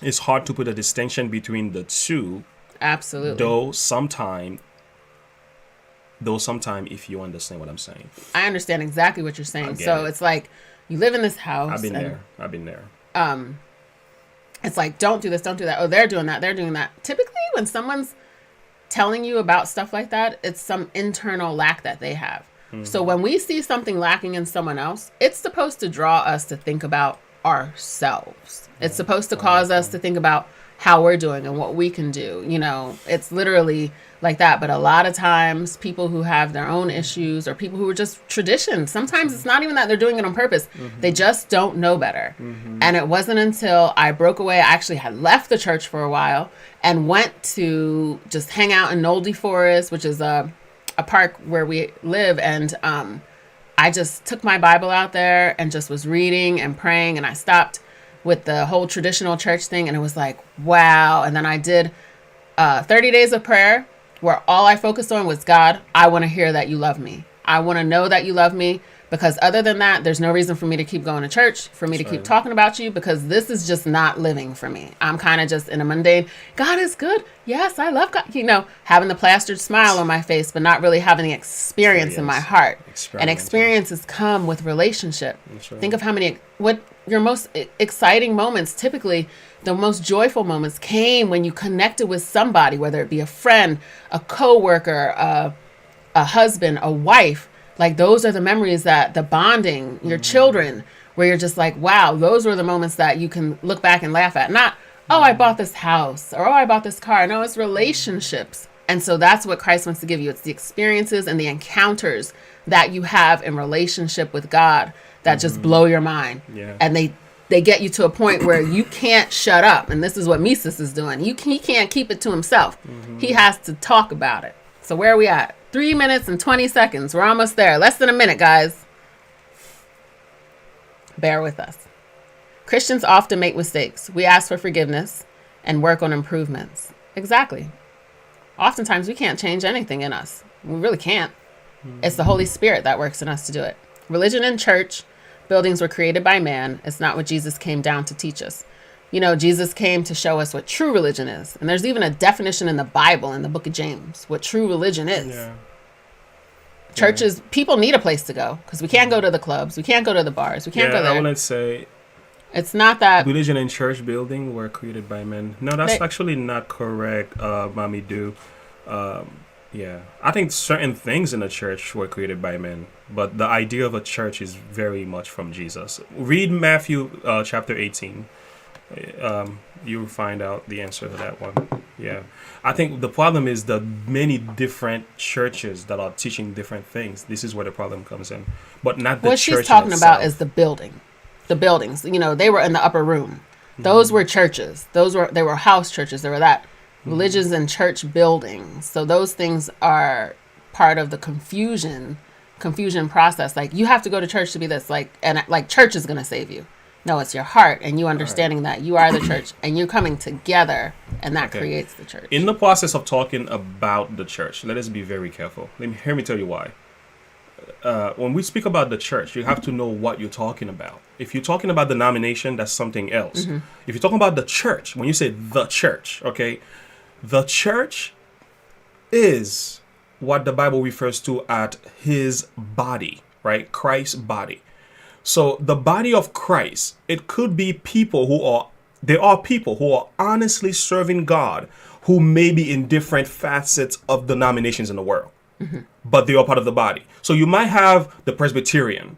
It's hard to put a distinction between the two. Absolutely. Though sometime, if you understand what I'm saying. I understand exactly what you're saying. So it's like, you live in this house. I've been there. It's like, don't do this, don't do that. Oh, they're doing that. Typically, when someone's telling you about stuff like that, it's some internal lack that they have. Mm-hmm. So when we see something lacking in someone else, it's supposed to draw us to think about ourselves. It's supposed to cause us to think about how we're doing and what we can do. You know, it's literally like that. But a lot of times people who have their own issues, or people who are just traditions, sometimes it's not even that they're doing it on purpose. Mm-hmm. They just don't know better. Mm-hmm. And it wasn't until I broke away, I actually had left the church for a while and went to just hang out in Nolde Forest, which is a park where we live. And I just took my Bible out there and just was reading and praying. And I stopped with the whole traditional church thing. And it was like, wow. And then I did 30 days of prayer, where all I focused on was, God, I want to hear that you love me. I want to know that you love me, because other than that, there's no reason for me to keep going to church, for me to keep talking about you, because this is just not living for me. I'm kind of just in a mundane, God is good. Yes, I love God. You know, having the plastered smile on my face, but not really having the experience in my heart. And experiences come with relationship. Think of what your most exciting moments, typically the most joyful moments, came when you connected with somebody, whether it be a friend, a coworker, a husband, a wife. Like, those are the memories, that the bonding, your children, where you're just like, wow, those were the moments that you can look back and laugh at. Not, oh, I bought this house, or oh, I bought this car. No, it's relationships. And so that's what Christ wants to give you. It's the experiences and the encounters that you have in relationship with God that just blow your mind. Yeah. And they get you to a point where you can't shut up. And this is what Mises is doing. He can't keep it to himself. Mm-hmm. He has to talk about it. So where are we at? 3 minutes and 20 seconds. We're almost there. Less than a minute, guys. Bear with us. Christians often make mistakes. We ask for forgiveness and work on improvements. Exactly. Oftentimes we can't change anything in us. We really can't. Mm-hmm. It's the Holy Spirit that works in us to do it. Religion and church buildings were created by man. It's not what Jesus came down to teach us. You know, Jesus came to show us what true religion is. And there's even a definition in the Bible, in the book of James, what true religion is. Yeah. Churches, people need a place to go, because we can't go to the clubs. We can't go to the bars. We can't go there. I want to say, it's not that religion and church building were created by men. No, that's actually not correct, Mommy Do. Yeah, I think certain things in the church were created by men, but the idea of a church is very much from Jesus. Read Matthew chapter 18. You'll find out the answer to that one. Yeah, I think the problem is the many different churches that are teaching different things. This is where the problem comes in, but not the church. What she's talking about is the buildings. You know, they were in the upper room. Those were churches. They were house churches. They were that. Religions and church buildings. So those things are part of the confusion process. Like, you have to go to church to be this, like church is going to save you. No, it's your heart, and you understanding that you are the church, and you're coming together, and that creates the church. In the process of talking about the church, let us be very careful. Hear me tell you why. when we speak about the church, you have to know what you're talking about. If you're talking about denomination, that's something else. If you're talking about the church, when you say the church, okay, the church is what the Bible refers to as his body, right? Christ's body. So the body of Christ, it could be people there are people who are honestly serving God, who may be in different facets of denominations in the world, but they are part of the body. So you might have the Presbyterian.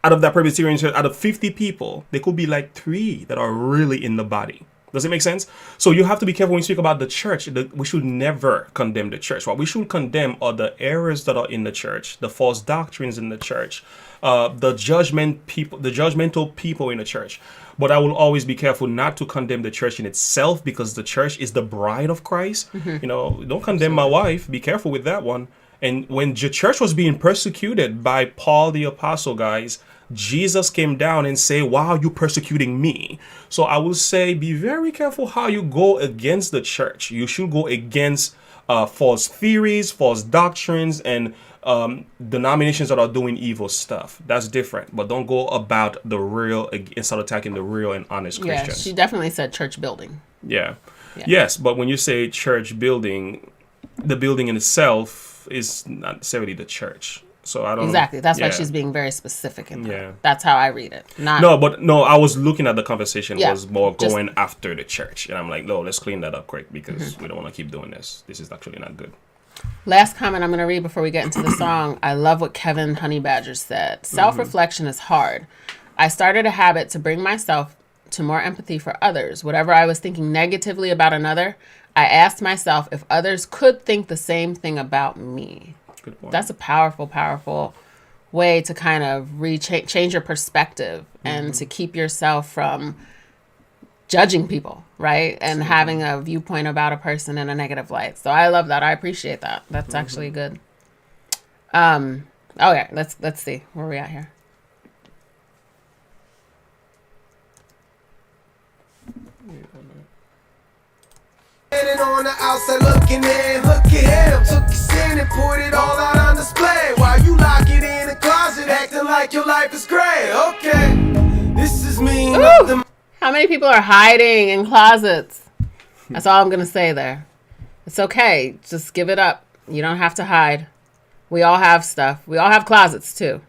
Out of that Presbyterian church, out of 50 people, there could be like 3 that are really in the body. Does it make sense? So you have to be careful when you speak about the church. We should never condemn the church. What we should condemn are the errors that are in the church, the false doctrines in the church, the judgmental people in the church. But I will always be careful not to condemn the church in itself, because the church is the bride of Christ. Don't condemn my wife. Be careful with that one. And when the church was being persecuted by Paul the apostle, guys, Jesus came down and say, "Why are you persecuting me?" So I will say, be very careful how you go against the church. You should go against false theories, false doctrines, and denominations that are doing evil stuff. That's different. But don't go about the real and start attacking the real and honest Christians. Yeah, she definitely said church building. Yeah. Yes, but when you say church building, the building in itself is not necessarily the church. So I don't exactly. That's why she's being very specific in that. Yeah. That's how I read it. No, I was looking at the conversation was more going after the church, and I'm like, no, let's clean that up quick, because we don't want to keep doing this. This is actually not good. Last comment I'm going to read before we get into the song. I love what Kevin Honeybadger said. Self-reflection is hard. I started a habit to bring myself to more empathy for others. Whatever I was thinking negatively about another, I asked myself if others could think the same thing about me. Good point. That's a powerful, powerful way to kind of change your perspective and to keep yourself from judging people, right? And having a viewpoint about a person in a negative light. So I love that. I appreciate that. That's actually good. Okay, let's see where we at here. On the outside looking in, look at him. Took your sin and put it all out on display. While you lock it in a closet, acting like your life is great. Okay, this is me. How many people are hiding in closets? That's all I'm going to say there. It's okay. Just give it up. You don't have to hide. We all have stuff. We all have closets too.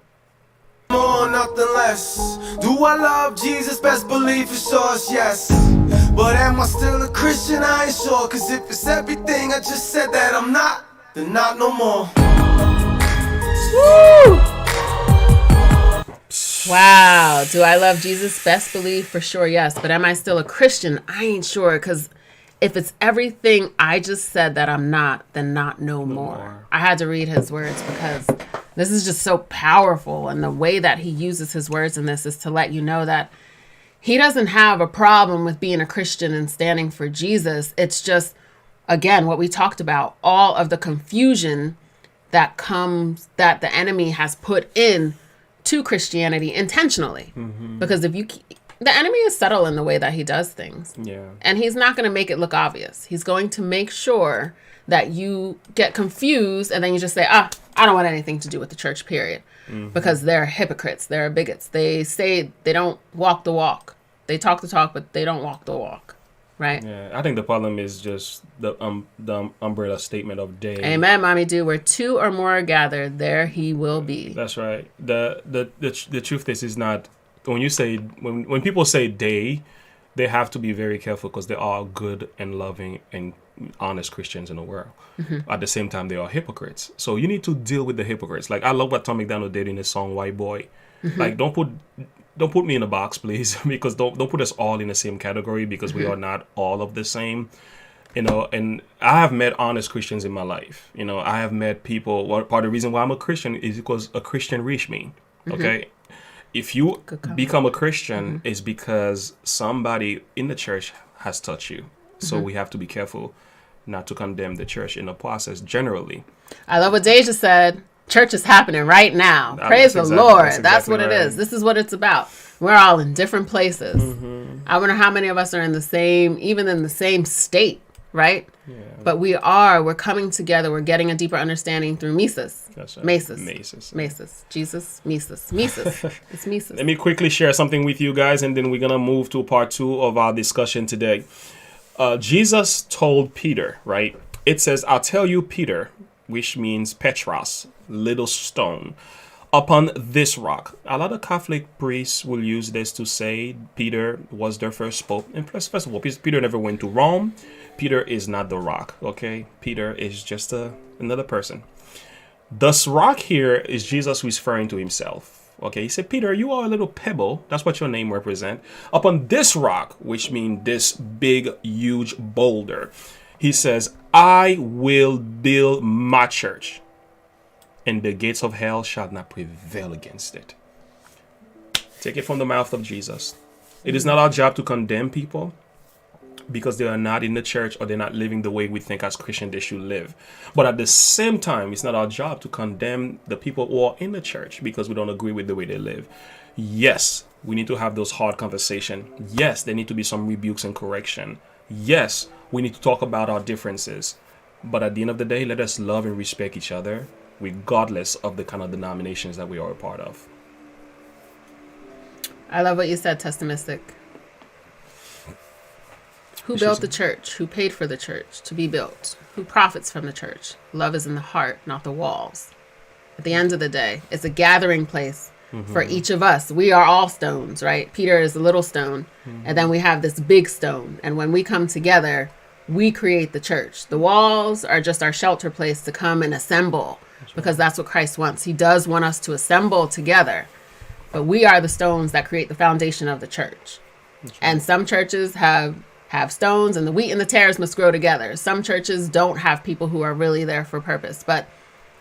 More, nothing less. Do I love Jesus? Best believe for sure, yes. But am I still a Christian? I ain't sure. Cause if it's everything I just said that I'm not, then not no more. Woo! Wow. Do I love Jesus? Best believe for sure, yes. But am I still a Christian? I ain't sure. Cause if it's everything I just said that I'm not, then not no more. I had to read his words because this is just so powerful. And the way that he uses his words in this is to let you know that he doesn't have a problem with being a Christian and standing for Jesus. It's just, again, what we talked about, all of the confusion that the enemy has put in to Christianity intentionally. Because the enemy is subtle in the way that he does things. Yeah. And he's not going to make it look obvious. He's going to make sure that you get confused and then you just say, I don't want anything to do with the church, period. Because they're hypocrites. They're bigots. They say they don't walk the walk. They talk the talk, but they don't walk the walk. Right? Yeah. I think the problem is just the umbrella statement of day. Amen, Mommy Do. Where 2 or more are gathered, there he will be. That's right. The truth is not, when you say, when people say they have to be very careful, because they are good and loving and honest Christians in the world. At the same time, they are hypocrites. So you need to deal with the hypocrites. Like, I love what Tom McDonald did in his song White Boy. Like, don't put me in a box, please, because don't put us all in the same category, because we are not all of the same. And I have met honest Christians in my life. I have met people. Part of the reason why I'm a Christian is because a Christian reached me. Okay. If you become a Christian, it's because somebody in the church has touched you. So we have to be careful not to condemn the church in the process generally. I love what Deja said. Church is happening right now. Praise the Lord. That's what it is. This is what it's about. We're all in different places. I wonder how many of us are even in the same state. right? Yeah. But we're coming together. We're getting a deeper understanding through Mises. That's right. Mesis. Mesis. Mesis. Jesus. Mises. Mises. It's Mises. Let me quickly share something with you guys, and then we're going to move to part 2 of our discussion today. Jesus told Peter, right? It says, I'll tell you, Peter, which means Petros, little stone, upon this rock. A lot of Catholic priests will use this to say Peter was their first pope. And plus, first of all, Peter never went to Rome. Peter is not the rock, okay? Peter is just another person. This rock here is Jesus referring to himself. Okay, he said, Peter, you are a little pebble. That's what your name represents. Upon this rock, which means this big, huge boulder, he says, I will build my church, and the gates of hell shall not prevail against it. Take it from the mouth of Jesus. It is not our job to condemn people because they are not in the church or they're not living the way we think as Christians they should live. But at the same time, it's not our job to condemn the people who are in the church because we don't agree with the way they live. Yes, we need to have those hard conversations. Yes, there need to be some rebukes and correction. Yes, we need to talk about our differences. But at the end of the day, let us love and respect each other regardless of the kind of denominations that we are a part of. I love what you said, Testamistic. Who built the church? Who paid for the church to be built? Who profits from the church? Love is in the heart, not the walls. At the end of the day, it's a gathering place for each of us. We are all stones, right? Peter is a little stone, and then we have this big stone. And when we come together, we create the church. The walls are just our shelter place to come and assemble, because that's what Christ wants. He does want us to assemble together, but we are the stones that create the foundation of the church. And some churches have stones, and the wheat and the tares must grow together. Some churches don't have people who are really there for purpose, but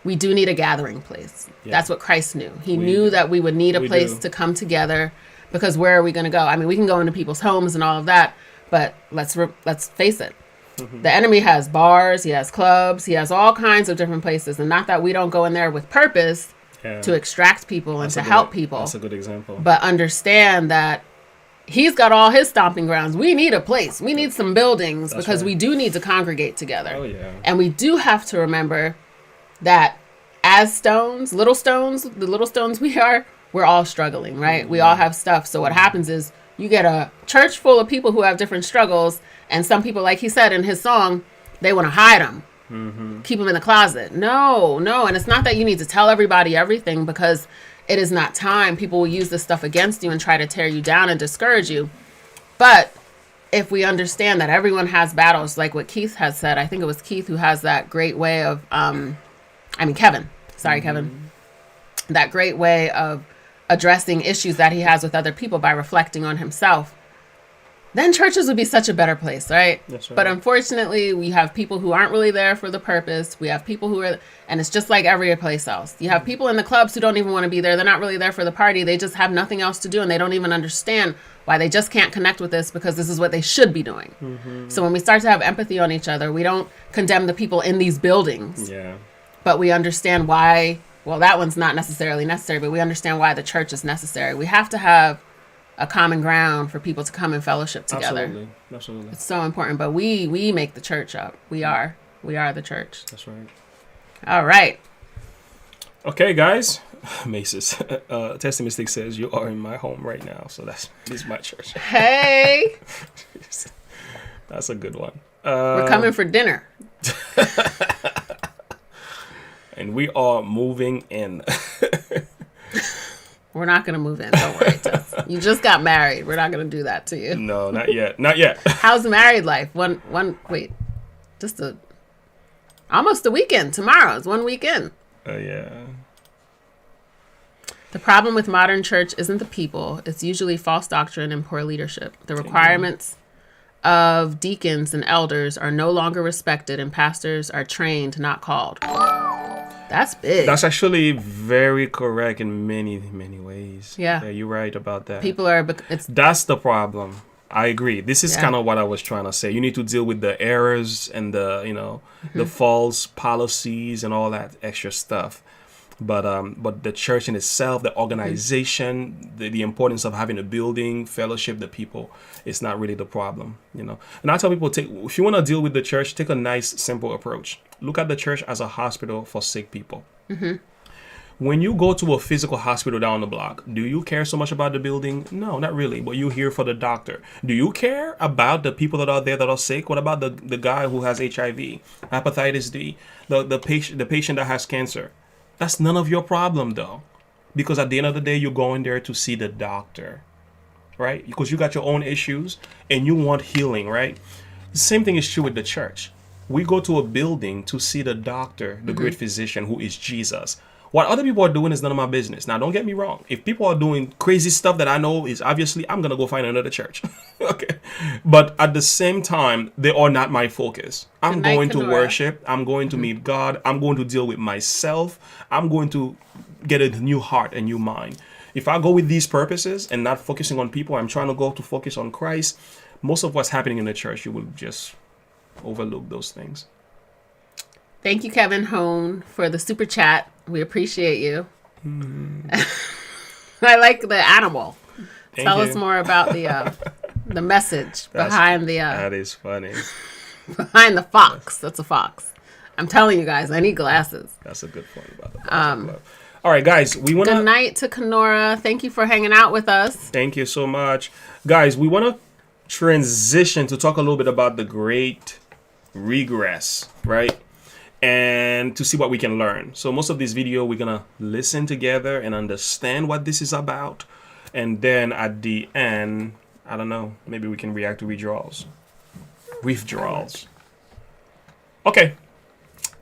we do need a gathering place. Yeah. That's what Christ knew. He knew that we would need a place to come together, because where are we going to go? I mean, we can go into people's homes and all of that, but let's face it. The enemy has bars, he has clubs, he has all kinds of different places. And not that we don't go in there with purpose to extract people and to help people. That's a good example. But understand that he's got all his stomping grounds. We need a place. We need some buildings because we do need to congregate together. Oh, yeah. And we do have to remember that as stones, the little stones we are, we're all struggling, right? We all have stuff. So what happens is you get a church full of people who have different struggles. And some people, like he said in his song, they want to hide them, keep them in the closet. No. And it's not that you need to tell everybody everything, because it is not time. People will use this stuff against you and try to tear you down and discourage you. But if we understand that everyone has battles, like what Keith has said, I think it was Keith who has that great way of, Kevin. Sorry, Kevin. That great way of addressing issues that he has with other people by reflecting on himself. Then churches would be such a better place, right? That's right. But unfortunately, we have people who aren't really there for the purpose. We have people who are, and it's just like every place else. You have people in the clubs who don't even want to be there. They're not really there for the party. They just have nothing else to do, and they don't even understand why they just can't connect with this, because this is what they should be doing. So when we start to have empathy on each other, we don't condemn the people in these buildings. Yeah. But we understand why, well, that one's not necessarily necessary, but we understand why the church is necessary. We have to have a common ground for people to come and fellowship together. Absolutely. It's so important. But we make the church up. We are the church. That's right. All right. Okay, guys. Maces. Testamistic says you are in my home right now, so this is my church. Hey. That's a good one. We're coming for dinner. And we are moving in. We're not going to move in. Don't worry, Tess. You just got married. We're not going to do that to you. No, not yet. Not yet. How's married life? Almost a weekend. Tomorrow is 1 weekend. Yeah. The problem with modern church isn't the people. It's usually false doctrine and poor leadership. The requirements of deacons and elders are no longer respected, and pastors are trained, not called. That's big. That's actually very correct in many, many ways. Yeah. You're right about that. People are... That's the problem. I agree. This is kind of what I was trying to say. You need to deal with the errors and the false policies and all that extra stuff. But the church in itself, the organization, the importance of having a building, fellowship, the people, it's not really the problem, you know. And I tell people, if you want to deal with the church, take a nice, simple approach. Look at the church as a hospital for sick people. When you go to a physical hospital down the block, do you care so much about the building? No, not really. But you're here for the doctor. Do you care about the people that are there that are sick? What about the guy who has HIV, hepatitis D, the patient that has cancer? That's none of your problem, though. Because at the end of the day, you're going there to see the doctor, right? Because you got your own issues and you want healing, right? The same thing is true with the church. We go to a building to see the doctor, the great physician who is Jesus. What other people are doing is none of my business. Now, don't get me wrong. If people are doing crazy stuff that I know is obviously, I'm going to go find another church. Okay. But at the same time, they are not my focus. I'm going to worship. I'm going to meet God. I'm going to deal with myself. I'm going to get a new heart, a new mind. If I go with these purposes and not focusing on people, I'm trying to go to focus on Christ. Most of what's happening in the church, you will just overlook those things. Thank you, Kevin Hone, for the super chat. We appreciate you. I like the animal. Tell us more about the message behind that is funny. Behind the fox. That's a fox. I'm telling you guys, I need glasses. That's a good point about the fox. All right, guys, we want to. Good night to Kenora. Thank you for hanging out with us. Thank you so much, guys. We want to transition to talk a little bit about the great regress, right? And to see what we can learn. So most of this video, we're going to listen together and understand what this is about. And then at the end, I don't know, maybe we can react to withdrawals. Okay,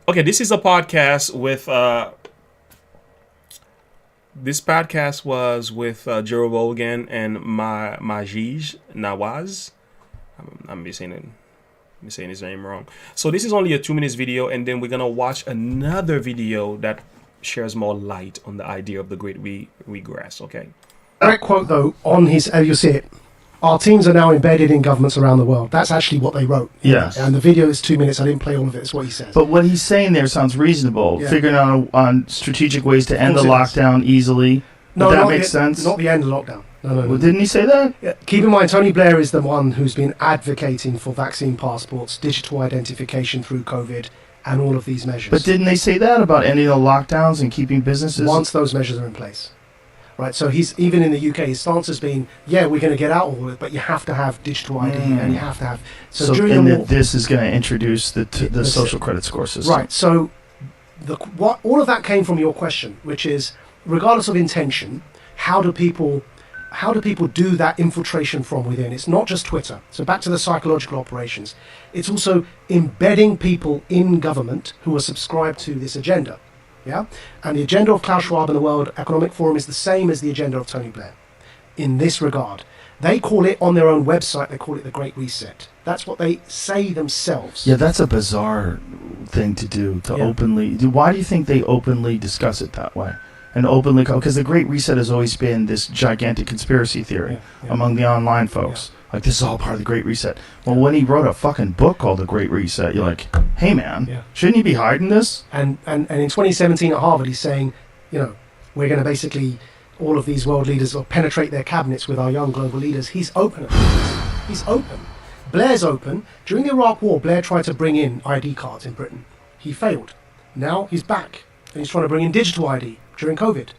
this is a podcast with... This podcast was with Joe Rogan and Majid Nawaz. I'm saying his name wrong. So this is only a 2 minutes video, and then we're gonna watch another video that shares more light on the idea of the great regress. Okay. Direct quote though on his, you'll see it. Our teams are now embedded in governments around the world. That's actually what they wrote. Yes. And the video is 2 minutes. I didn't play all of it. It's what he says. But what he's saying there sounds reasonable. Yeah. Figuring out on strategic ways to end the lockdown easily. No, that makes sense. Not the end of lockdown. No. Well, didn't he say that? Yeah. Keep in mind, Tony Blair is the one who's been advocating for vaccine passports, digital identification through COVID, and all of these measures. But didn't they say that about ending the lockdowns and keeping businesses? Once those measures are in place. Right, so he's, even in the UK, his stance has been, yeah, we're going to get out of all of it, but you have to have digital ID and you have to have... So during this is going to introduce the social credit score system. Right, so all of that came from your question, which is, regardless of intention, how do people do that infiltration from within? It's not just Twitter. So back to the psychological operations. It's also embedding people in government who are subscribed to this agenda. Yeah, and the agenda of Klaus Schwab and the World Economic Forum is the same as the agenda of Tony Blair in this regard. They call it, on their own website, they call it the Great Reset. That's what they say themselves. Yeah, that's a bizarre thing to do, openly. Why do you think they openly discuss it that way? And openly, because the Great Reset has always been this gigantic conspiracy theory among the online folks. Like, this is all part of the Great Reset. Well, when he wrote a fucking book called The Great Reset, you're like, hey, man, shouldn't you be hiding this? And in 2017 at Harvard, he's saying, we're going to basically, all of these world leaders will penetrate their cabinets with our young global leaders. He's open. He's open. Blair's open. During the Iraq War, Blair tried to bring in ID cards in Britain. He failed. Now he's back. And he's trying to bring in digital ID during COVID.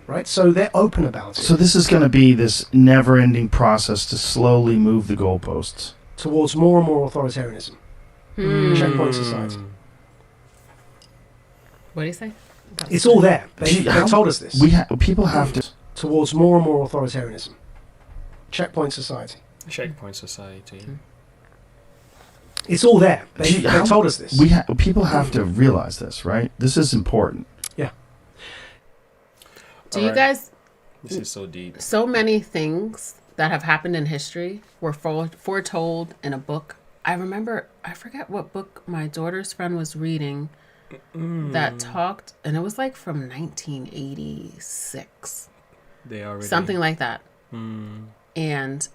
Right, so they're open about it. So this is going to be this never-ending process to slowly move the goalposts towards more and more authoritarianism. Checkpoint society. What do you say? It's all there. They told us this. People have to towards more and more authoritarianism. Checkpoint society. Checkpoint society. It's all there. They told us this. People have to realize this, right? This is important. Do you guys... This is so deep. So many things that have happened in history were foretold in a book. I forget what book my daughter's friend was reading that talked, and it was like from 1986. Something like that. And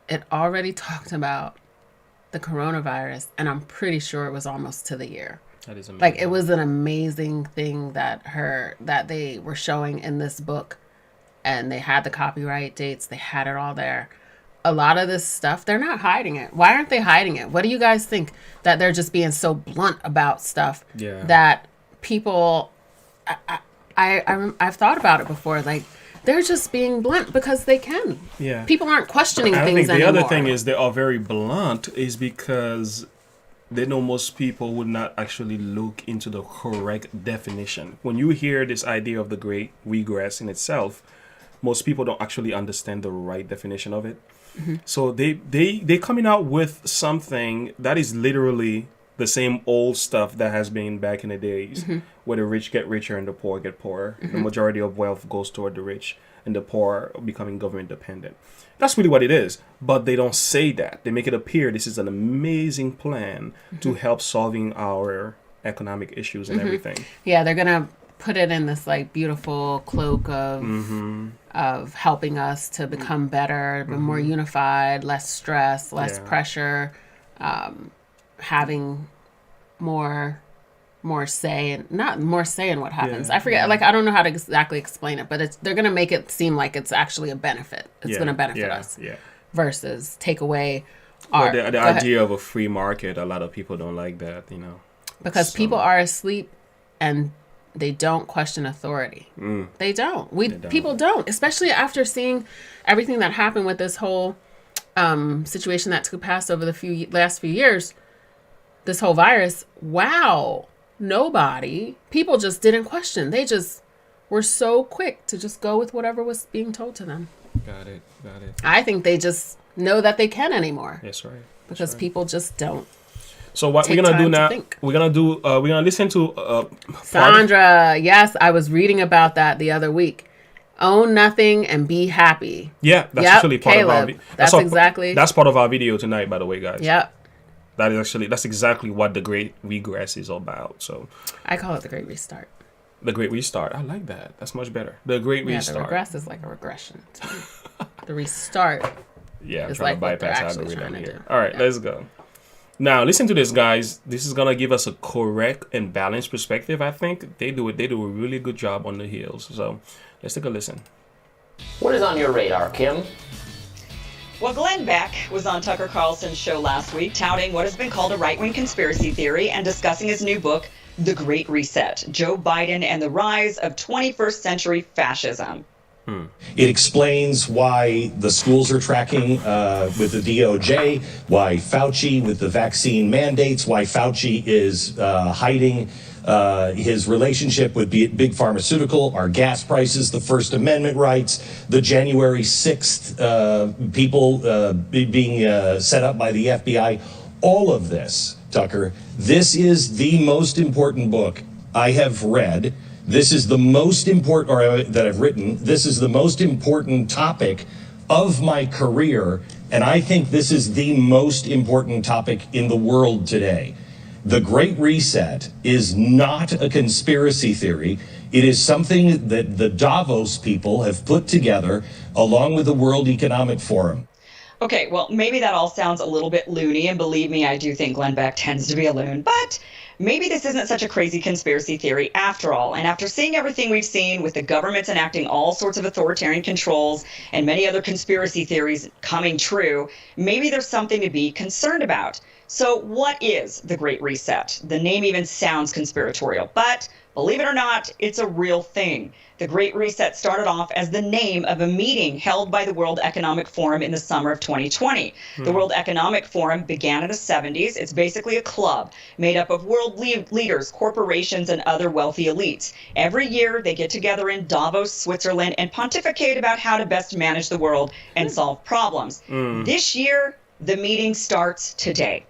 it already talked about the coronavirus, and I'm pretty sure it was almost to the year. That is amazing. Like, it was an amazing thing that they were showing in this book, and they had the copyright dates, they had it all there. A lot of this stuff, they're not hiding it. Why aren't they hiding it? What do you guys think? That they're just being so blunt about stuff that people, I've thought about it before, like, they're just being blunt because they can. Yeah. People aren't questioning I things think the anymore. other thing is they are very blunt is because they know most people would not actually look into the correct definition. When you hear this idea of the great regress in itself, most people don't actually understand the right definition of it. Mm-hmm. So they coming out with something that is literally the same old stuff that has been back in the days, where the rich get richer and the poor get poorer. The majority of wealth goes toward the rich, and the poor are becoming government dependent. That's really what it is. But they don't say that. They make it appear this is an amazing plan to help solving our economic issues and everything. Yeah, they're gonna put it in this like beautiful cloak of helping us to become better, but more unified, less stress, less pressure, having more say, and not more say in what happens. I forget, like, I don't know how to exactly explain it, but they're gonna make it seem like it's actually a benefit. It's gonna benefit us versus take away our the idea of a free market. A lot of people don't like that, you know, because people are asleep and they don't question authority. They don't. People don't, especially after seeing everything that happened with this whole situation that took place over the last few years. This whole virus. Wow. People just didn't question. They just were so quick to just go with whatever was being told to them. Got it. I think they just know that they can anymore. That's right. Because people just don't. So what we're gonna do now? We're gonna listen to Sandra. Yes, I was reading about that the other week. Own nothing and be happy. Yeah, that's actually part of our. That's part of our video tonight, by the way, guys. Yep. That's exactly what the Great Regress is all about. So I call it the Great Restart. The Great Restart. I like that. That's much better. The Great Restart. The regress is like a regression. The restart. Yeah, I'm is trying like to bypass algorithm here. do. All right, let's go. Now, listen to this, guys. This is gonna give us a correct and balanced perspective. I think they do a really good job on the heels. So let's take a listen. What is on your radar, Kim? Well, Glenn Beck was on Tucker Carlson's show last week touting what has been called a right-wing conspiracy theory and discussing his new book, The Great Reset, Joe Biden and the Rise of 21st Century Fascism. It explains why the schools are tracking with the DOJ, why Fauci with the vaccine mandates, why Fauci is hiding his relationship with big pharmaceutical, our gas prices, the First Amendment rights, the January 6th people being set up by the FBI. All of this, Tucker, this is the most important book I have read. This is the most important, or that I've written. This is the most important topic of my career, and I think this is the most important topic in the world today. The Great Reset is not a conspiracy theory. It is something that the Davos people have put together along with the World Economic Forum. Okay, well, maybe that all sounds a little bit loony, and believe me, I do think Glenn Beck tends to be a loon, but maybe this isn't such a crazy conspiracy theory after all. And after seeing everything we've seen with the governments enacting all sorts of authoritarian controls and many other conspiracy theories coming true, maybe there's something to be concerned about. So what is the Great Reset? The name even sounds conspiratorial, but believe it or not, it's a real thing. The Great Reset started off as the name of a meeting held by the World Economic Forum in the summer of 2020. The World Economic Forum began in the 70s. It's basically a club made up of world leaders, corporations, and other wealthy elites. Every year, they get together in Davos, Switzerland, and pontificate about how to best manage the world and solve problems. This year, the meeting starts today.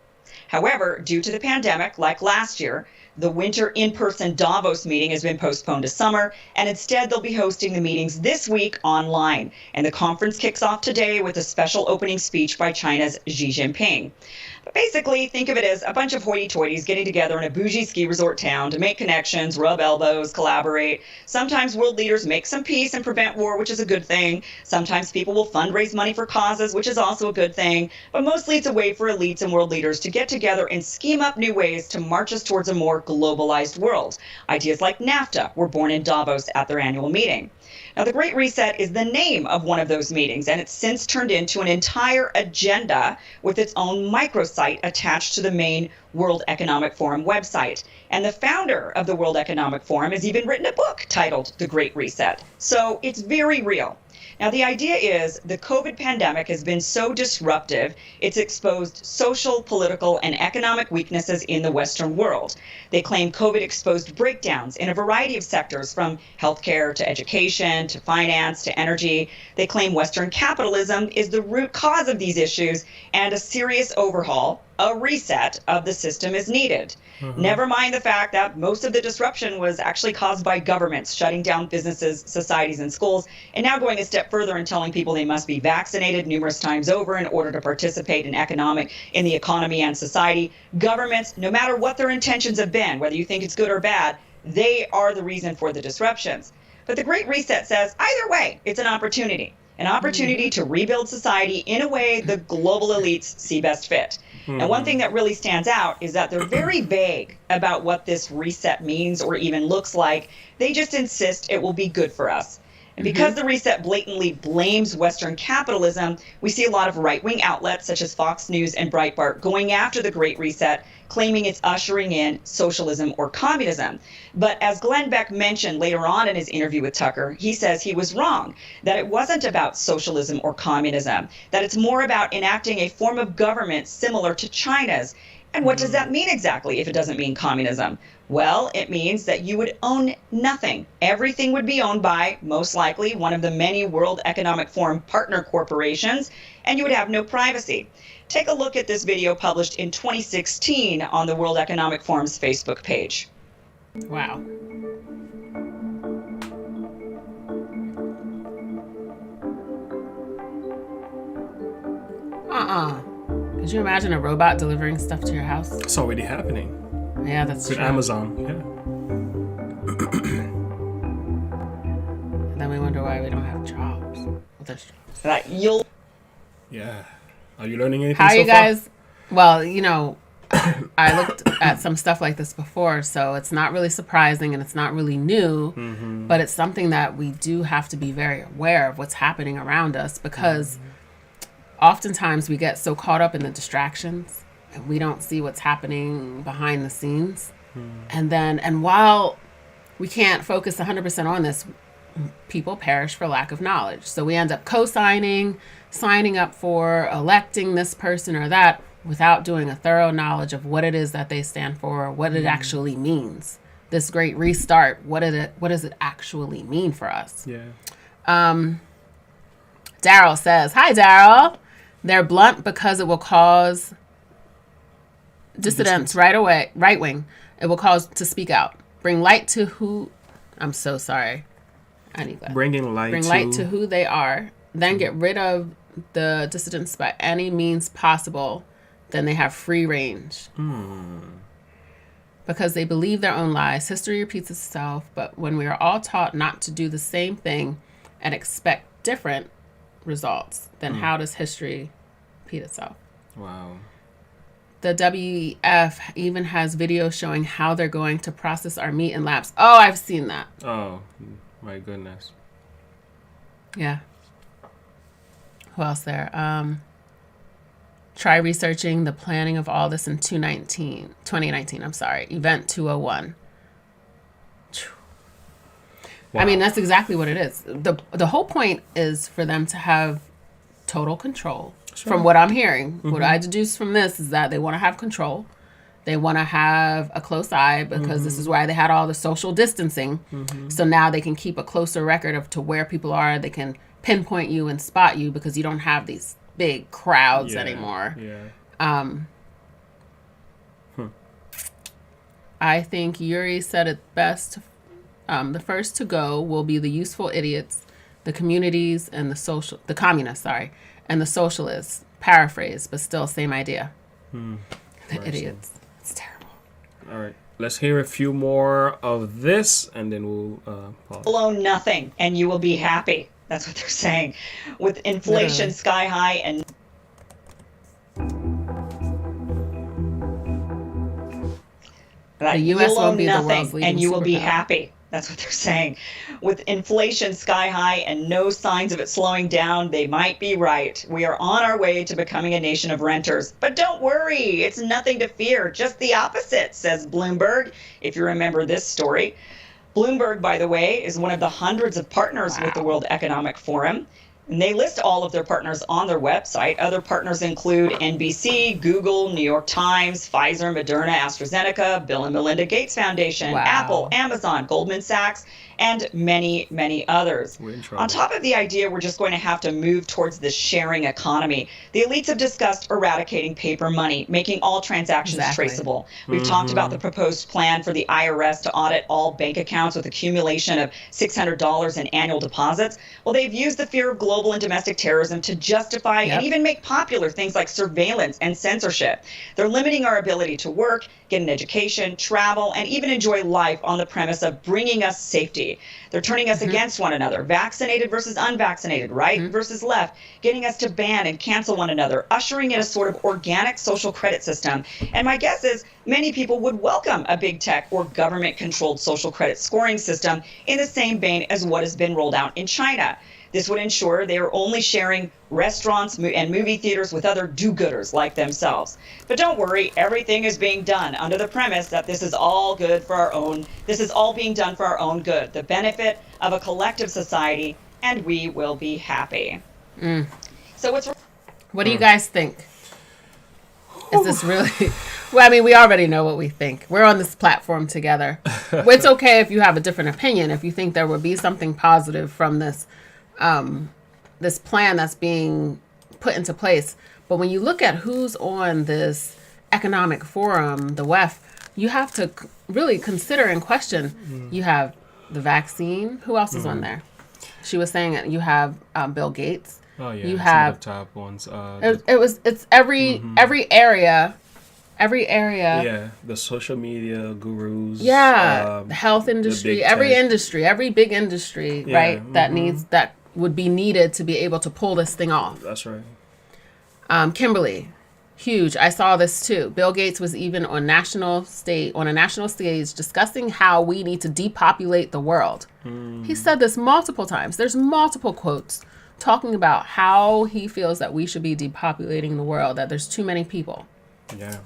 However, due to the pandemic, like last year, the winter in-person Davos meeting has been postponed to summer, and instead they'll be hosting the meetings this week online. And the conference kicks off today with a special opening speech by China's Xi Jinping. But basically, think of it as a bunch of hoity-toities getting together in a bougie ski resort town to make connections, rub elbows, collaborate. Sometimes world leaders make some peace and prevent war, which is a good thing. Sometimes people will fundraise money for causes, which is also a good thing. But mostly it's a way for elites and world leaders to get together and scheme up new ways to march us towards a more globalized world. Ideas like NAFTA were born in Davos at their annual meeting. Now, the Great Reset is the name of one of those meetings, and it's since turned into an entire agenda with its own microsite attached to the main World Economic Forum website. And the founder of the World Economic Forum has even written a book titled The Great Reset. So it's very real. Now, the idea is the COVID pandemic has been so disruptive, it's exposed social, political, and economic weaknesses in the Western world. They claim COVID exposed breakdowns in a variety of sectors, from healthcare to education to finance to energy. They claim Western capitalism is the root cause of these issues, and a serious overhaul, a reset of the system is needed. Never mind the fact that most of the disruption was actually caused by governments shutting down businesses, societies, and schools, and now going a step further and telling people they must be vaccinated numerous times over in order to participate in the economy and society. Governments, no matter what their intentions have been, whether you think it's good or bad, they are the reason for the disruptions. But the Great Reset says either way, it's an opportunity to rebuild society in a way the global elites see best fit. And one thing that really stands out is that they're very vague about what this reset means or even looks like. They just insist it will be good for us. And because the reset blatantly blames Western capitalism, we see a lot of right-wing outlets such as Fox News and Breitbart going after the Great Reset, claiming it's ushering in socialism or communism. But as Glenn Beck mentioned later on in his interview with Tucker, he says he was wrong, that it wasn't about socialism or communism, that it's more about enacting a form of government similar to China's. And what does that mean exactly if it doesn't mean communism? Well, it means that you would own nothing. Everything would be owned by, most likely, one of the many World Economic Forum partner corporations, and you would have no privacy. Take a look at this video published in 2016 on the World Economic Forum's Facebook page. Wow. Could you imagine a robot delivering stuff to your house? It's already happening. Yeah, that's with true. Amazon. Yeah. And then we wonder why we don't have jobs. Well, there's jobs. Yeah. Are you learning anything? How so you far? guys? Well, I looked at some stuff like this before, so it's not really surprising and it's not really new, but it's something that we do have to be very aware of what's happening around us, because oftentimes we get so caught up in the distractions and we don't see what's happening behind the scenes. And while we can't focus 100% on this, people perish for lack of knowledge. So we end up co-signing, signing up for, electing this person or that without doing a thorough knowledge of what it is that they stand for, what it actually means. This great restart, what does it actually mean for us? Yeah. Daryl says, hi, Daryl. They're blunt because it will cause dissidents right wing. It will cause to speak out. Bring light to who, I'm so sorry. I need that. Bring light to who they are. Then get rid of the dissidents by any means possible. Then they have free range. Because they believe their own lies. History repeats itself. But when we are all taught not to do the same thing and expect different results, then how does history repeat itself? Wow. The WEF even has videos showing how they're going to process our meat in labs. Oh, I've seen that. Oh, my goodness. Yeah. Who else there? Try researching the planning of all this in 2019. Event 201. Wow. I mean, that's exactly what it is. The whole point is for them to have total control. Sure. From what I'm hearing, what I deduce from this is that they want to have control. They want to have a close eye because this is why they had all the social distancing. So now they can keep a closer record of to where people are. They can pinpoint you and spot you because you don't have these big crowds anymore. Yeah. I think Yuri said it best. The first to go will be the useful idiots, the communities, and the communists, and the socialists. Paraphrase, but still same idea. The idiots. It's terrible. All right. Let's hear a few more of this, and then we'll pause. Own nothing, and you will be happy. That's what they're saying. With inflation sky high and... That The you'll U.S. won't own be the nothing world's leading and you will be superpower. happy. That's what they're saying. With inflation sky high and no signs of it slowing down, they might be right. We are on our way to becoming a nation of renters. But don't worry, it's nothing to fear. Just the opposite, says Bloomberg, if you remember this story. Bloomberg, by the way, is one of the hundreds of partners with the World Economic Forum. And they list all of their partners on their website. Other partners include NBC, Google, New York Times, Pfizer, Moderna, AstraZeneca, Bill and Melinda Gates Foundation, Apple, Amazon, Goldman Sachs, and many, many others. On top of the idea we're just going to have to move towards this sharing economy, the elites have discussed eradicating paper money, making all transactions traceable. We've talked about the proposed plan for the IRS to audit all bank accounts with accumulation of $600 in annual deposits. Well, they've used the fear of global and domestic terrorism to justify and even make popular things like surveillance and censorship. They're limiting our ability to work, get an education, travel, and even enjoy life on the premise of bringing us safety. They're turning us against one another, vaccinated versus unvaccinated, right versus left, getting us to ban and cancel one another, ushering in a sort of organic social credit system. And my guess is many people would welcome a big tech or government-controlled social credit scoring system in the same vein as what has been rolled out in China. This would ensure they are only sharing restaurants and movie theaters with other do-gooders like themselves. But don't worry, everything is being done under the premise that this is all good for our own, this is all being done for our own good, the benefit of a collective society, and we will be happy. So what do you guys think? Is this really... Well, I mean, we already know what we think. We're on this platform together. It's okay if you have a different opinion, if you think there would be something positive from this this plan that's being put into place. But when you look at who's on this economic forum, the WEF, you have to really consider and question. You have the vaccine. Who else is on there? She was saying that you have Bill Gates. Oh yeah, you have some of the top ones. It's every area. Yeah, the social media gurus. Yeah, the health industry, every tech. industry, every big industry, right? That would be needed to be able to pull this thing off. That's right. Kimberly, huge. I saw this too. Bill Gates was even on a national stage discussing how we need to depopulate the world. He said this multiple times. There's multiple quotes talking about how he feels that we should be depopulating the world, that there's too many people. Yeah.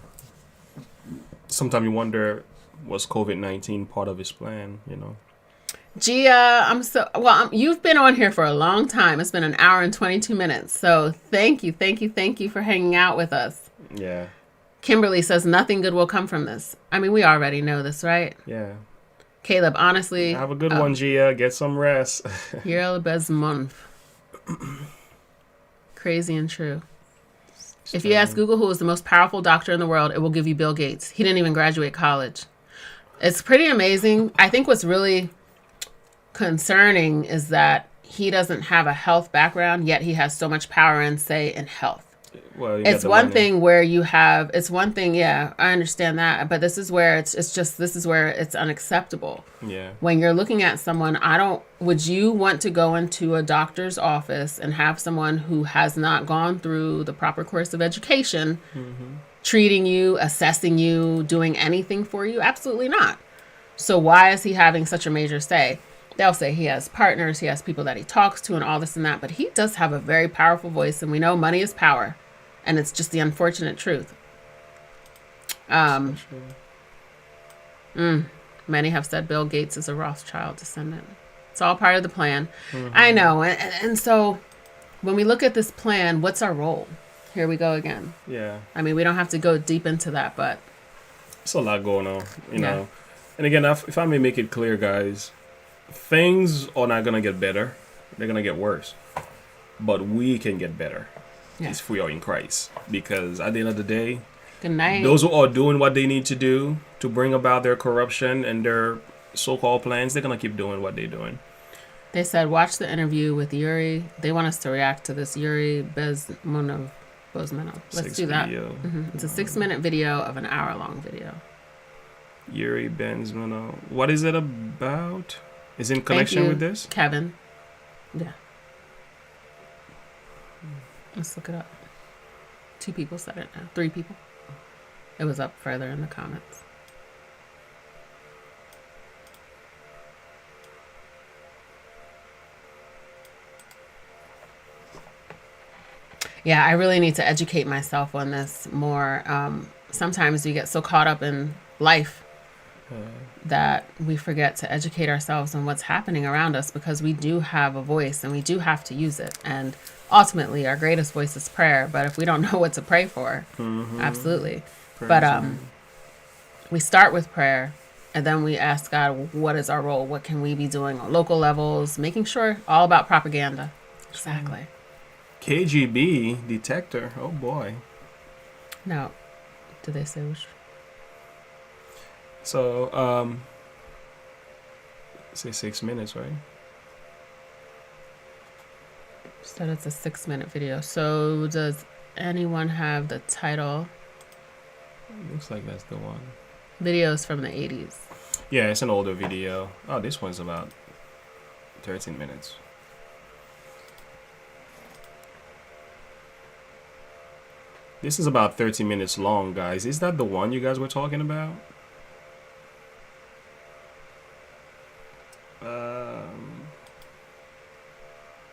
Sometimes you wonder, was COVID-19 part of his plan, Gia, you've been on here for a long time. It's been an hour and 22 minutes. So thank you for hanging out with us. Yeah. Kimberly says nothing good will come from this. I mean, we already know this, right? Yeah. Caleb, honestly. Have a good one, Gia. Get some rest. You're best month. Crazy and true. If you ask Google who is the most powerful doctor in the world, it will give you Bill Gates. He didn't even graduate college. It's pretty amazing. I think what's really concerning is that he doesn't have a health background, yet he has so much power and say in health. Well, it's one thing where you have, yeah, I understand that, but this is where this is where it's unacceptable. Yeah. When you're looking at someone, would you want to go into a doctor's office and have someone who has not gone through the proper course of education treating you, assessing you, doing anything for you? Absolutely not. So why is he having such a major say? They'll say he has partners, he has people that he talks to and all this and that, but he does have a very powerful voice, and we know money is power, and it's just the unfortunate truth. Many have said Bill Gates is a Rothschild descendant. It's all part of the plan. I know, and so when we look at this plan, what's our role? Here we go again. Yeah. I mean, we don't have to go deep into that, but it's a lot going on, you know. And again, if I may make it clear, guys, things are not going to get better. They're going to get worse. But we can get better if we are in Christ. Because at the end of the day, good night. Those who are doing what they need to do to bring about their corruption and their so-called plans, they're going to keep doing what they're doing. They said, watch the interview with Yuri. They want us to react to this Yuri Bezmenov. Let's do that. It's a 6-minute video of an hour-long video. Yuri Bezmenov. What is it about? Is it in connection with this? Kevin. Yeah. Let's look it up. 2 people said it now. 3 people. It was up further in the comments. Yeah, I really need to educate myself on this more. Sometimes we get so caught up in life that we forget to educate ourselves on what's happening around us, because we do have a voice and we do have to use it. And ultimately, our greatest voice is prayer. But if we don't know what to pray for, absolutely. But we start with prayer, and then we ask God, what is our role? What can we be doing on local levels? Making sure all about propaganda. Exactly. KGB detector. Oh boy. No. Did they say which? So, say 6 minutes, right? Said it's a 6-minute video. So does anyone have the title? Looks like that's the one. Videos from the 80s. Yeah, it's an older video. Oh, this one's about 13 minutes. This is about 30 minutes long, guys. Is that the one you guys were talking about?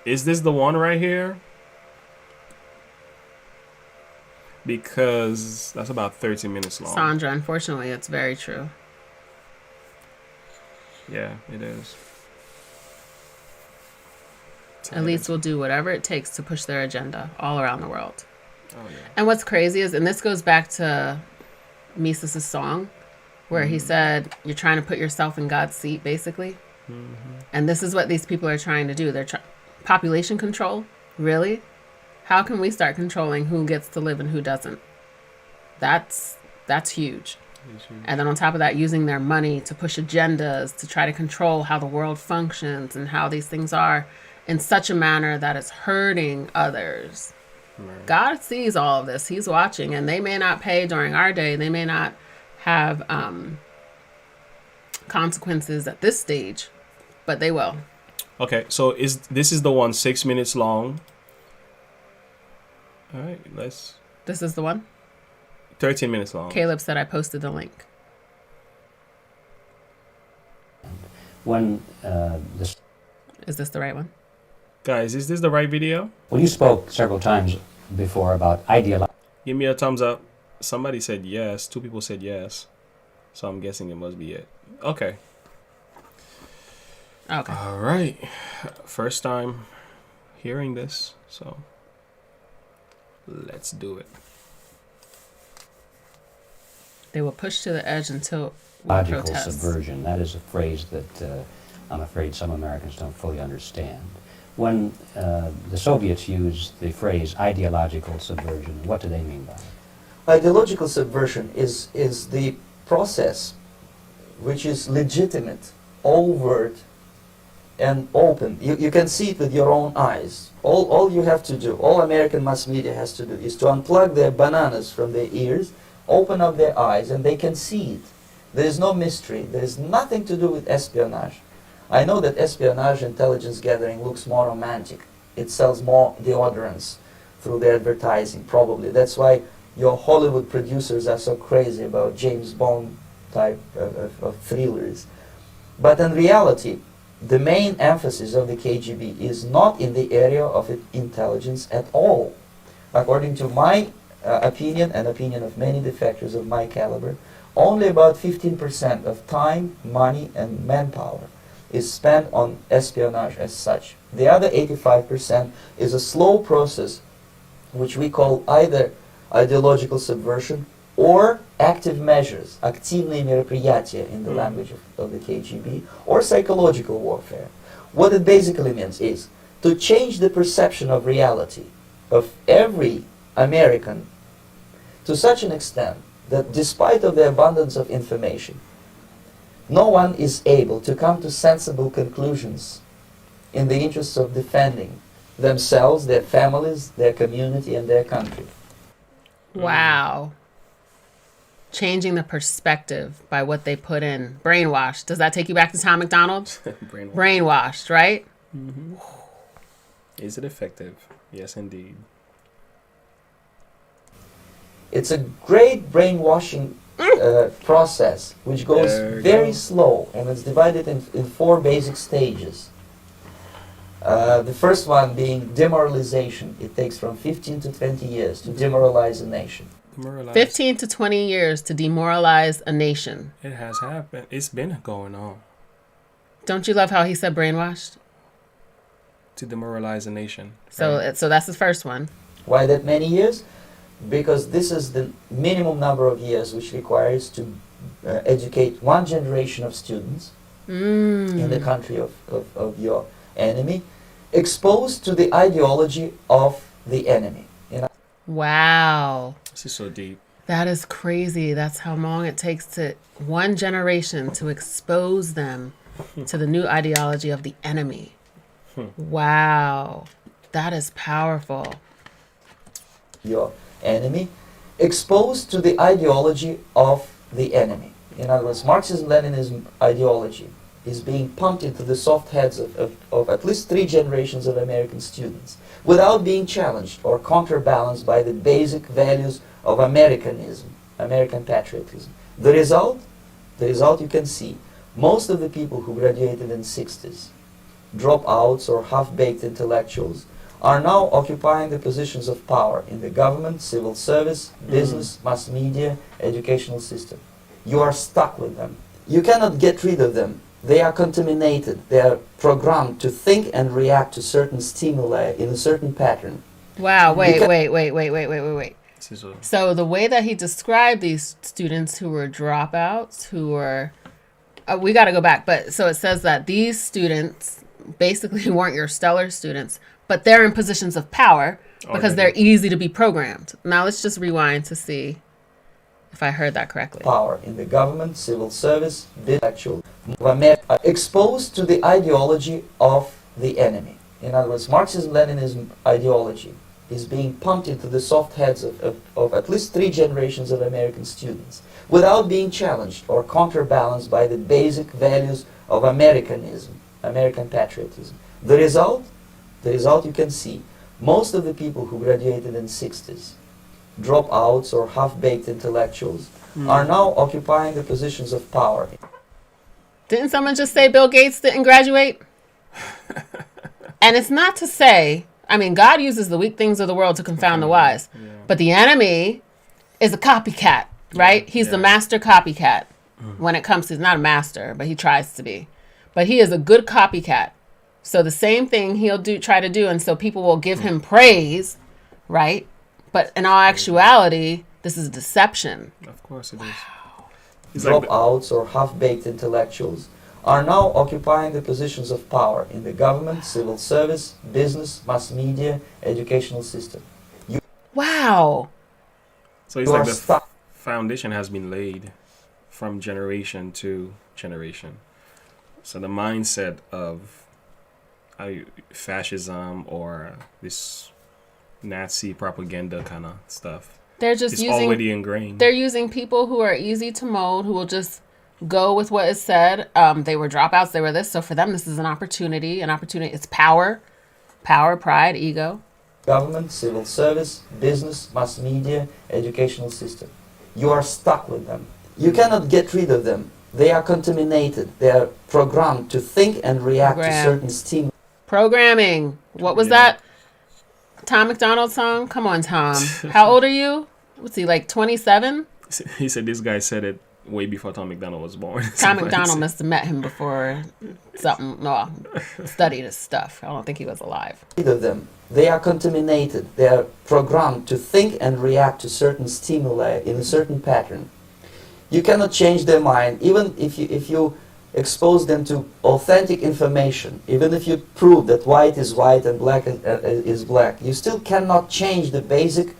Is this the one right here? Because that's about 30 minutes long. Sandra, unfortunately, it's very true. Yeah, it is. Elites will do whatever it takes to push their agenda all around the world. Oh, yeah. And what's crazy is, and this goes back to Mises' song, where he said, you're trying to put yourself in God's seat, basically. And this is what these people are trying to do. They're population control? Really? How can we start controlling who gets to live and who doesn't? That's huge. And then on top of that, using their money to push agendas to try to control how the world functions and how these things are in such a manner that it's hurting others. Right. God sees all of this. He's watching, and they may not pay during our day. They may not have consequences at this stage, but they will. Okay, so this is the one 6 minutes long. All right, let's. This is the one? 13 minutes long. Caleb said I posted the link. When Is this the right one? Guys, is this the right video? Well, you spoke several times before about ideology. Give me a thumbs up. Somebody said yes. 2 people said yes. So I'm guessing it must be it. Okay. Okay. All right. First time hearing this, so let's do it. They will push to the edge until we Logical protest. subversion. That is a phrase that I'm afraid some Americans don't fully understand. When the Soviets used the phrase ideological subversion, what do they mean by it? Ideological subversion is the process which is legitimate, overt, and open. You can see it with your own eyes. All you have to do, all American mass media has to do, is to unplug their bananas from their ears, open up their eyes, and they can see it. There is no mystery. There is nothing to do with espionage. I know that espionage intelligence gathering looks more romantic. It sells more deodorants through the advertising, probably. That's why your Hollywood producers are so crazy about James Bond type of thrillers. But in reality, the main emphasis of the KGB is not in the area of intelligence at all. According to my opinion and opinion of many defectors of my caliber, only about 15% of time, money, and manpower is spent on espionage as such. The other 85% is a slow process which we call either ideological subversion or active measures, активные мероприятия in the language of the KGB, or psychological warfare. What it basically means is to change the perception of reality of every American to such an extent that despite of the abundance of information, no one is able to come to sensible conclusions in the interests of defending themselves, their families, their community, and their country. Wow. Changing the perspective by what they put in. Brainwashed. Does that take you back to Tom McDonald? Brainwashed, right? Mm-hmm. Is it effective? Yes, indeed. It's a great brainwashing process which goes very slow, and it's divided in 4 basic stages. The first one being demoralization. It takes from 15 to 20 years to demoralize a nation. 15 to 20 years to demoralize a nation. It has happened. It's been going on. Don't you love how he said brainwashed? To demoralize a nation. So that's the first one. Why that many years? Because this is the minimum number of years which requires to educate one generation of students in the country of your enemy, exposed to the ideology of the enemy. You know? Wow. This is so deep. That is crazy. That's how long it takes to one generation to expose them to the new ideology of the enemy. Wow. That is powerful. Your enemy, exposed to the ideology of the enemy. In other words, Marxism-Leninism ideology is being pumped into the soft heads of at least 3 generations of American students without being challenged or counterbalanced by the basic values of Americanism, American patriotism. The result you can see. Most of the people who graduated in the 60s, dropouts or half-baked intellectuals, are now occupying the positions of power in the government, civil service, business, mass media, educational system. You are stuck with them. You cannot get rid of them. They are contaminated. They are programmed to think and react to certain stimuli in a certain pattern. Wow, wait. So the way that he described these students who were dropouts, who were... we got to go back. But so it says that these students basically weren't your stellar students, but they're in positions of power because they're easy to be programmed. Now let's just rewind to see if I heard that correctly. Power in the government, civil service, intellectual, exposed to the ideology of the enemy. In other words, Marxism-Leninism ideology is being pumped into the soft heads of at least 3 generations of American students without being challenged or counterbalanced by the basic values of Americanism, American patriotism. The result you can see. Most of the people who graduated in the 60s, dropouts or half-baked intellectuals, are now occupying the positions of power. Didn't someone just say Bill Gates didn't graduate? And it's not to say, I mean, God uses the weak things of the world to confound the wise. Yeah. But the enemy is a copycat, right? He's the master copycat when it comes to, he's not a master, but he tries to be. But he is a good copycat. So the same thing he'll try to do, and so people will give him praise, right? But in all actuality, this is deception. Of course it is. Dropouts or half-baked intellectuals are now occupying the positions of power in the government, civil service, business, mass media, educational system. Wow. So it's like the foundation has been laid from generation to generation. So the mindset of fascism or this Nazi propaganda kind of stuff. They're just already ingrained. They're using people who are easy to mold, who will just go with what is said. They were dropouts. They were this. So for them, this is an opportunity. It's power, pride, ego. Government, civil service, business, mass media, educational system. You are stuck with them. You cannot get rid of them. They are contaminated. They are programmed to think and react to certain stimuli. Programming. What was that? Tom McDonald song? Come on, Tom. How old are you? What's he, like 27? He said this guy said it way before Tom McDonald was born. Tom McDonald must have met him before studied his stuff. I don't think he was alive. Of them. They are contaminated. They are programmed to think and react to certain stimuli in a certain pattern. You cannot change their mind, even if you expose them to authentic information, even if you prove that white is white and black is black, you still cannot change the basic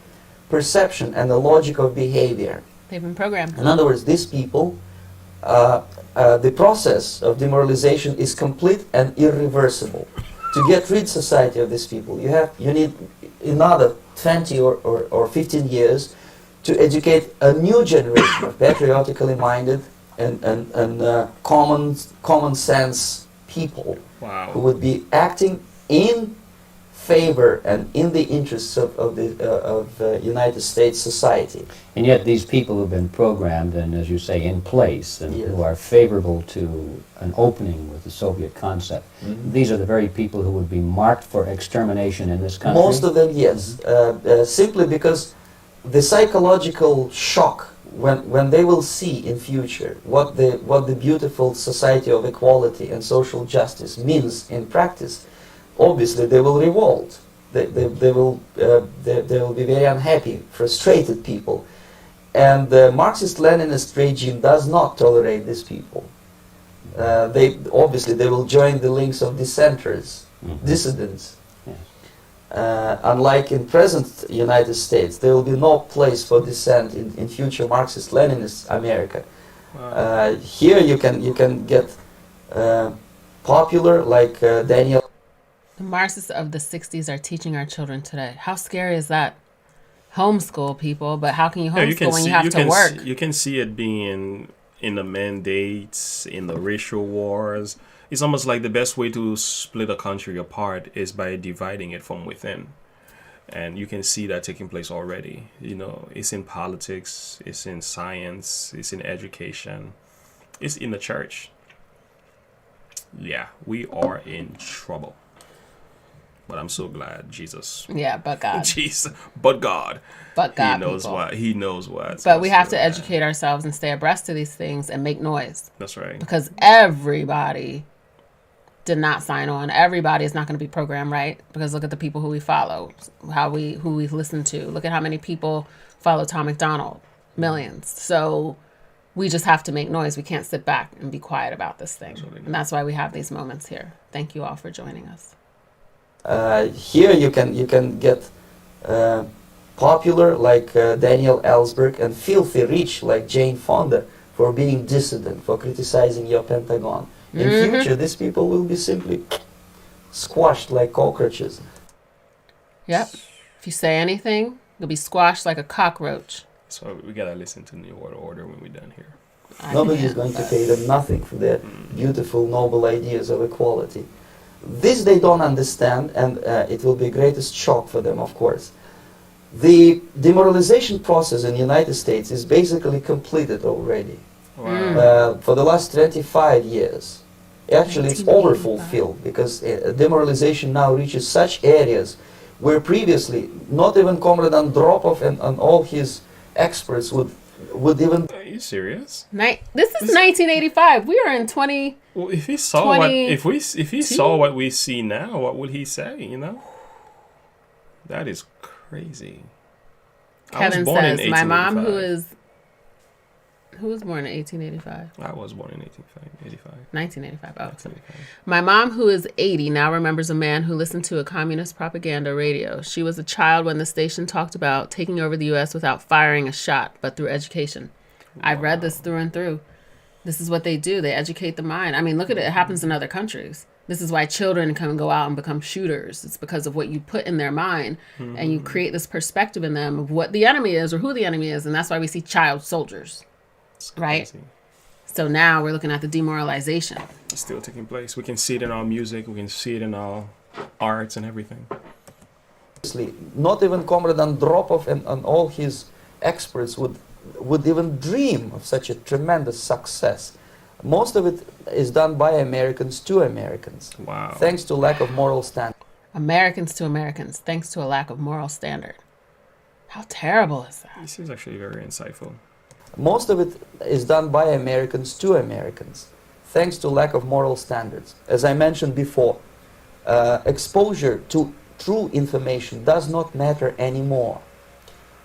perception and the logic of behavior. They've been programmed. In other words, these people, the process of demoralization is complete and irreversible. To get rid society of these people, you need another 20 or 15 years to educate a new generation of patriotically minded and common sense people who would be acting in favor and in the interests of the United States society. And yet these people who've been programmed and, as you say, in place, and Yes. who are favorable to an opening with the Soviet concept, these are the very people who would be marked for extermination in this country? Most of them, yes. Simply because the psychological shock when they will see in future what the beautiful society of equality and social justice means in practice, obviously they will revolt. They will be very unhappy, frustrated people. And the Marxist-Leninist regime does not tolerate these people. They will join the links of dissenters, dissidents. Unlike in present United States, there will be no place for dissent in future Marxist-Leninist America. Here you can get popular like Daniel. The Marxists of the 60s are teaching our children today. How scary is that? Homeschool people, but how can you homeschool when you have to work? You can see it being in the mandates, in the racial wars. It's almost like the best way to split a country apart is by dividing it from within. And you can see that taking place already. You know, it's in politics, it's in science, it's in education, it's in the church. Yeah, we are in trouble. But I'm so glad Jesus. Yeah, but God. Jesus, but God. But God. He knows what. He knows what. But we have to educate ourselves and stay abreast of these things and make noise. That's right. Because everybody did not sign on. Everybody is not going to be programmed right. Because look at the people who we follow, who we listen to. Look at how many people follow Tom McDonald. Millions. So we just have to make noise. We can't sit back and be quiet about this thing. Absolutely. And that's why we have these moments here. Thank you all for joining us. Here you can get popular like Daniel Ellsberg and filthy rich like Jane Fonda for being dissident, for criticizing your Pentagon. In future, these people will be simply squashed like cockroaches. Yep. If you say anything, you'll be squashed like a cockroach. So we gotta listen to New World Order when we're done here. Nobody is going to pay them nothing for their beautiful, noble ideas of equality. This they don't understand, and it will be greatest shock for them, of course. The demoralization process in the United States is basically completed already. Wow. For the last 25 years. Actually, it's overfulfilled because demoralization now reaches such areas where previously not even Comrade Andropov and all his experts would even... Are you serious? This is 1985. We are in 20... Well, if he saw if he saw what we see now, what would he say? You know, that is crazy. Kevin says, "My mom, who was born in 1885." I was born in 1985. 1985. Oh, 1985. My mom, who is 80, now remembers a man who listened to a communist propaganda radio. She was a child when the station talked about taking over the U.S. without firing a shot, but through education. Wow. I've read this through and through. This is what they do. They educate the mind. I mean, look at it. It happens in other countries. This is why children come and go out and become shooters. It's because of what you put in their mind, and you create this perspective in them of what the enemy is or who the enemy is, and that's why we see child soldiers, right? So now we're looking at the demoralization. It's still taking place. We can see it in our music. We can see it in our arts and everything. Not even Comrade Andropov and all his experts would even dream of such a tremendous success. Most of it is done by Americans to Americans. Wow. Thanks to lack of moral standard. Americans to Americans, thanks to a lack of moral standard. How terrible is that? This is actually very insightful. Most of it is done by Americans to Americans, thanks to lack of moral standards. As I mentioned before, exposure to true information does not matter anymore.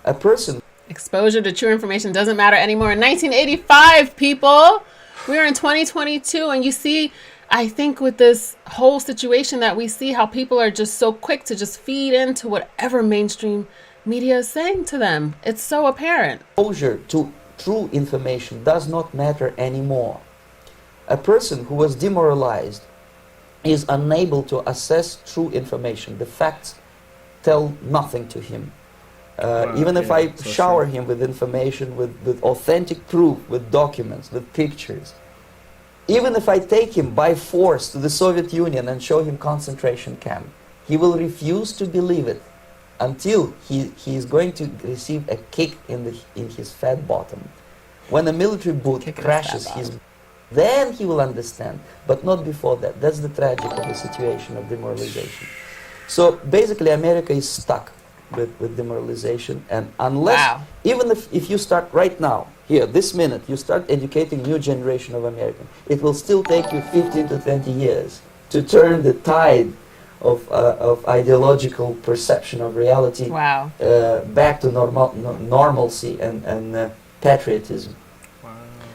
A person... Exposure to true information doesn't matter anymore. In 1985, people, we're in 2022, and you see, I think with this whole situation that we see, how people are just so quick to just feed into whatever mainstream media is saying to them. It's so apparent. Exposure to true information does not matter anymore. A person who was demoralized is unable to assess true information. The facts tell nothing to him. Even if I shower him with information, with authentic proof, with documents, with pictures, even if I take him by force to the Soviet Union and show him concentration camp, he will refuse to believe it until he is going to receive a kick in his fat bottom. When a military boot crashes then he will understand, but not before that. That's the tragic of the situation of demoralization. So basically America is stuck with demoralization, and unless, even if you start right now, here, this minute, you start educating new generation of Americans, it will still take you 15 to 20 years to turn the tide of ideological perception of reality back to normalcy and patriotism.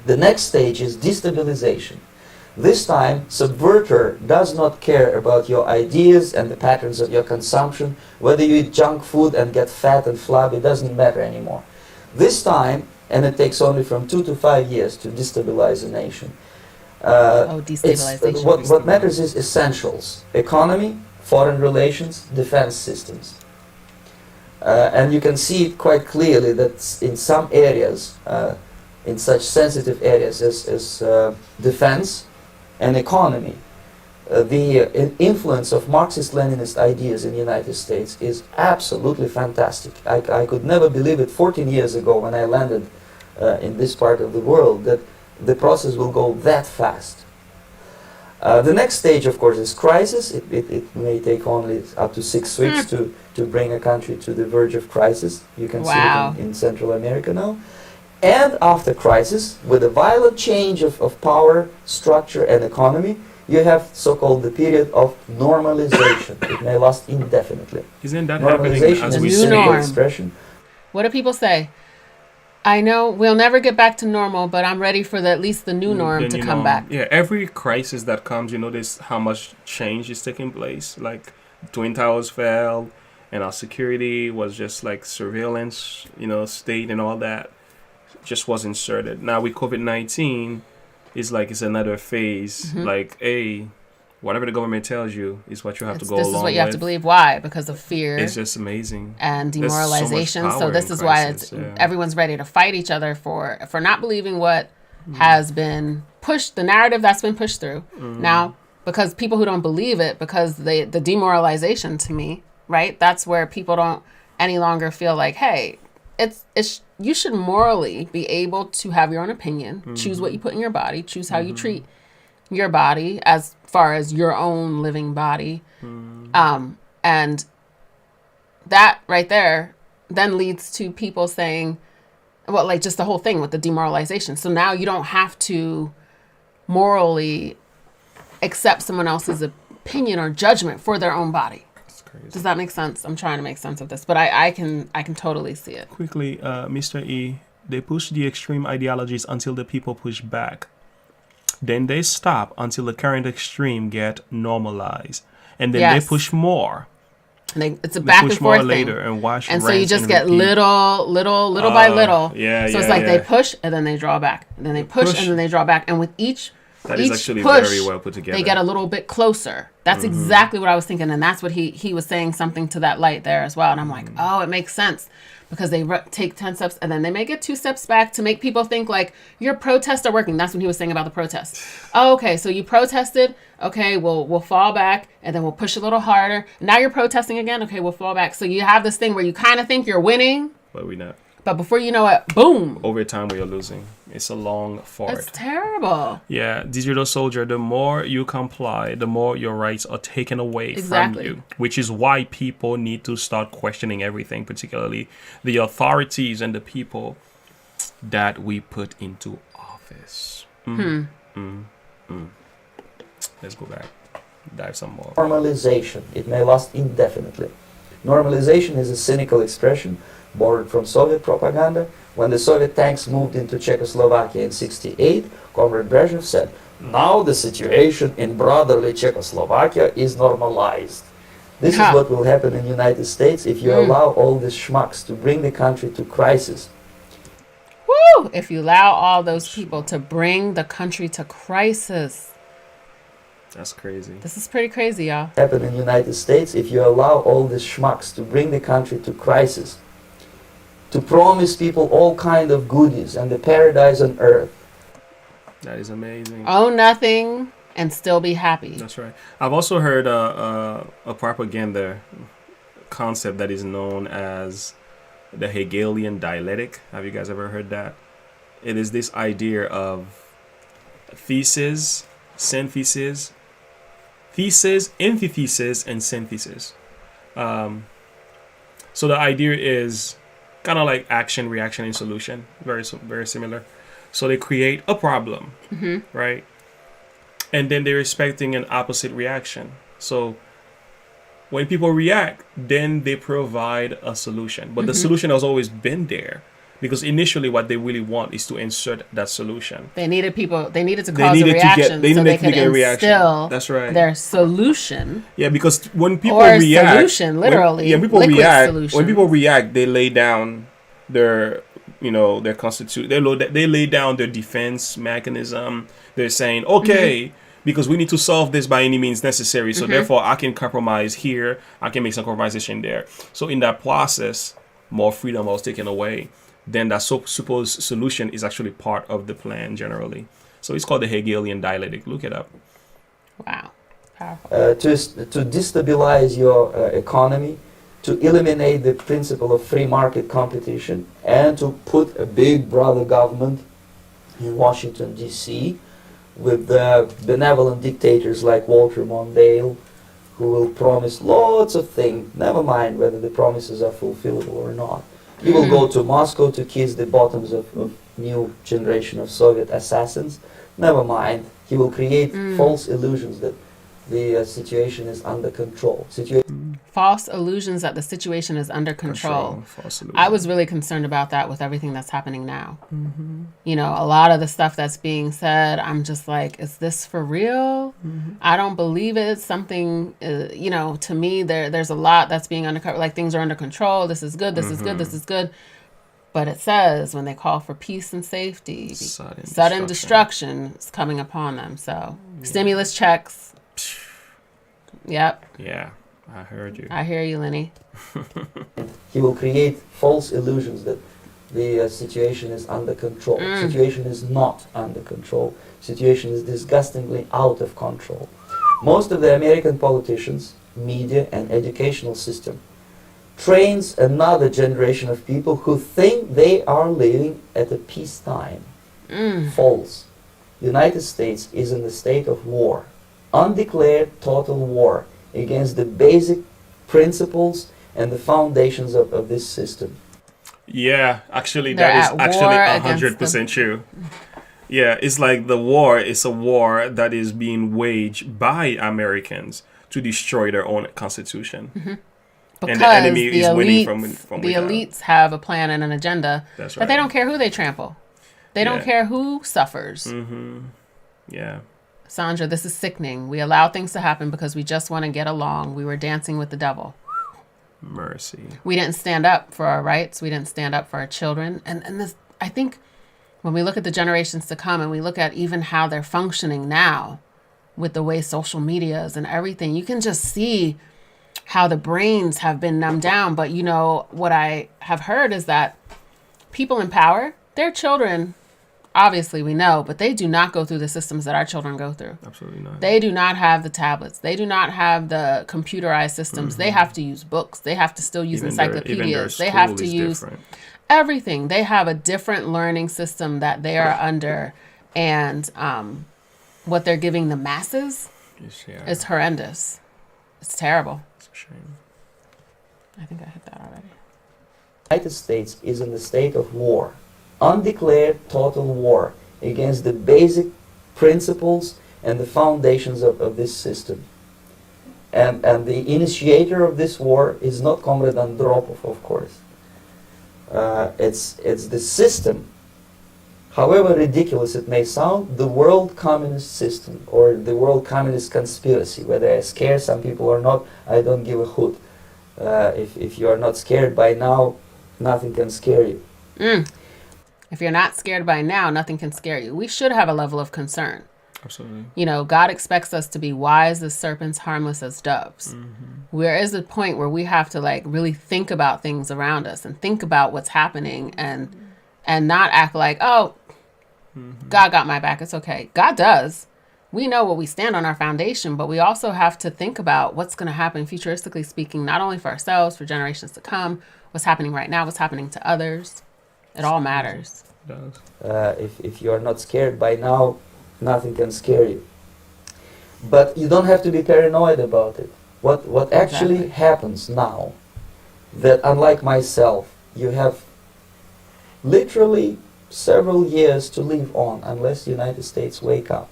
The next stage is destabilization. This time, subverter does not care about your ideas and the patterns of your consumption. Whether you eat junk food and get fat and flabby, it doesn't matter anymore. This time, and it takes only from 2 to 5 years to destabilize a nation. Destabilization. What matters is essentials: economy, foreign relations, defense systems. And you can see it quite clearly that in some areas, in such sensitive areas as defense and economy, the influence of Marxist-Leninist ideas in the United States is absolutely fantastic. I could never believe it 14 years ago when I landed in this part of the world that the process will go that fast. The next stage, of course, is crisis. It may take only up to 6 weeks to bring a country to the verge of crisis. You can see it in Central America now. And after crisis, with a violent change of power, structure, and economy, you have so-called the period of normalization. It may last indefinitely. Isn't that happening as we speak? Expression. What do people say? I know we'll never get back to normal, but I'm ready for at least the new norm to come back. Yeah, every crisis that comes, you notice how much change is taking place. Like Twin Towers fell, and our security was just like surveillance, state and all that. Just was inserted. Now with COVID-19, it's like it's another phase. Like, hey, whatever the government tells you is what you have to go along with. This is what you have to believe. Why? Because of fear. It's just amazing. And demoralization. So this is why everyone's ready to fight each other for not believing what has been pushed, the narrative that's been pushed through. Now, because people who don't believe it, because the demoralization to me, right? That's where people don't any longer feel like, hey, you should morally be able to have your own opinion, choose what you put in your body, choose how you treat your body as far as your own living body. And that right there then leads to people saying, well, like just the whole thing with the demoralization. So now you don't have to morally accept someone else's opinion or judgment for their own body. Does that make sense? I'm trying to make sense of this, but I can totally see it. Quickly, Mr. E, they push the extreme ideologies until the people push back. Then they stop until the current extreme get normalized. And then they push more. It's a back and forth thing. Later and watch and so you just get little by little. So it's like they push and then they draw back. And then they push and then they draw back. And with each is actually push, very well put together. They get a little bit closer. That's exactly what I was thinking. And that's what he was saying something to that light there as well. And I'm like, oh, it makes sense. Because they take 10 steps and then they may get 2 steps back to make people think like your protests are working. That's what he was saying about the protests. Oh, okay, so you protested. Okay, we'll fall back and then we'll push a little harder. Now you're protesting again. Okay, we'll fall back. So you have this thing where you kind of think you're winning. But we're not. But before you know it, boom. Over time, we are losing. It's a long fart. It's terrible. Yeah, digital soldier, the more you comply, the more your rights are taken away from you. Which is why people need to start questioning everything, particularly the authorities and the people that we put into office. Let's go back. Dive some more. Normalization. It may last indefinitely. Normalization is a cynical expression borrowed from Soviet propaganda. When the Soviet tanks moved into Czechoslovakia in '68, Comrade Brezhnev said, now the situation in brotherly Czechoslovakia is normalized. This is what will happen in the United States if you allow all these schmucks to bring the country to crisis. Woo! If you allow all those people to bring the country to crisis. That's crazy. This is pretty crazy, y'all. Happen in the United States if you allow all these schmucks to bring the country to crisis. To promise people all kind of goodies and the paradise on earth. That is amazing. Own nothing, and still be happy. That's right. I've also heard a propaganda concept that is known as the Hegelian dialectic. Have you guys ever heard that? It is this idea of thesis, synthesis, thesis, antithesis, and synthesis. So the idea is kind of like action, reaction, and solution. Very similar. So they create a problem, right? And then they're expecting an opposite reaction. So when people react, then they provide a solution. But the solution has always been there. Because initially what they really want is to insert that solution. They needed to cause a reaction so they could instill That's right. their solution. Yeah, because when people or react... solution, literally. When people react, they lay down their, their constitution. They lay down their defense mechanism. They're saying, okay, because we need to solve this by any means necessary. So therefore, I can compromise here. I can make some compromisation there. So in that process, more freedom was taken away. Then that supposed solution is actually part of the plan generally. So it's called the Hegelian dialectic. Look it up. Wow. Powerful. To destabilize your economy, to eliminate the principle of free market competition, and to put a big brother government in Washington, D.C., with the benevolent dictators like Walter Mondale, who will promise lots of things, never mind whether the promises are fulfillable or not. He will go to Moscow to kiss the bottoms of new generation of Soviet assassins. Never mind. He will create false illusions that the situation is under control. False illusions that the situation is under control. I was really concerned about that with everything that's happening now. A lot of the stuff that's being said, I'm just like, is this for real? I don't believe it. Something, to me, there's a lot that's being undercovered. Like, things are under control. This is good. This is good. This is good. But it says when they call for peace and safety, sudden destruction is coming upon them. So stimulus checks. Yep. Yeah, I heard you. I hear you, Lenny. He will create false illusions that the situation is under control. Situation is not under control. Situation is disgustingly out of control. Most of the American politicians, media, and educational system trains another generation of people who think they are living at a peacetime. False. The United States is in a state of war. Undeclared total war against the basic principles and the foundations of this system. Yeah, actually, that is actually 100% true. Yeah, it's like the war is a war that is being waged by Americans to destroy their own constitution. Because and the enemy is winning from the elites have a plan and an agenda. That's right. But they don't care who they trample. They don't care who suffers. Yeah. Sandra, this is sickening. We allow things to happen because we just want to get along. We were dancing with the devil. Mercy. We didn't stand up for our rights. We didn't stand up for our children. And this, I think when we look at the generations to come and we look at even how they're functioning now with the way social media is and everything, you can just see how the brains have been numbed down. But, what I have heard is that people in power, their children, obviously we know, but they do not go through the systems that our children go through. Absolutely not. They do not have the tablets. They do not have the computerized systems. They have to use books. They have to still use encyclopedias. They have to use everything. They have a different learning system that they are under. And what they're giving the masses is horrendous. It's terrible. It's a shame. I think I hit that already. The United States is in the state of war. Undeclared total war against the basic principles and the foundations of this system. And the initiator of this war is not Comrade Andropov, of course. It's the system, however ridiculous it may sound, the world communist system or the world communist conspiracy. Whether I scare some people or not, I don't give a hoot. If you are not scared by now, nothing can scare you. If you're not scared by now, nothing can scare you. We should have a level of concern. Absolutely. God expects us to be wise as serpents, harmless as doves. There is a point where we have to really think about things around us and think about what's happening and not act like, oh, God got my back. It's okay. God does. we know what we stand on our foundation, but we also have to think about what's going to happen futuristically speaking, not only for ourselves, for generations to come, what's happening right now, what's happening to others. It all matters. It does. If you are not scared by now, nothing can scare you. But you don't have to be paranoid about it. What actually happens now, that unlike myself, you have literally several years to live on unless the United States wake up.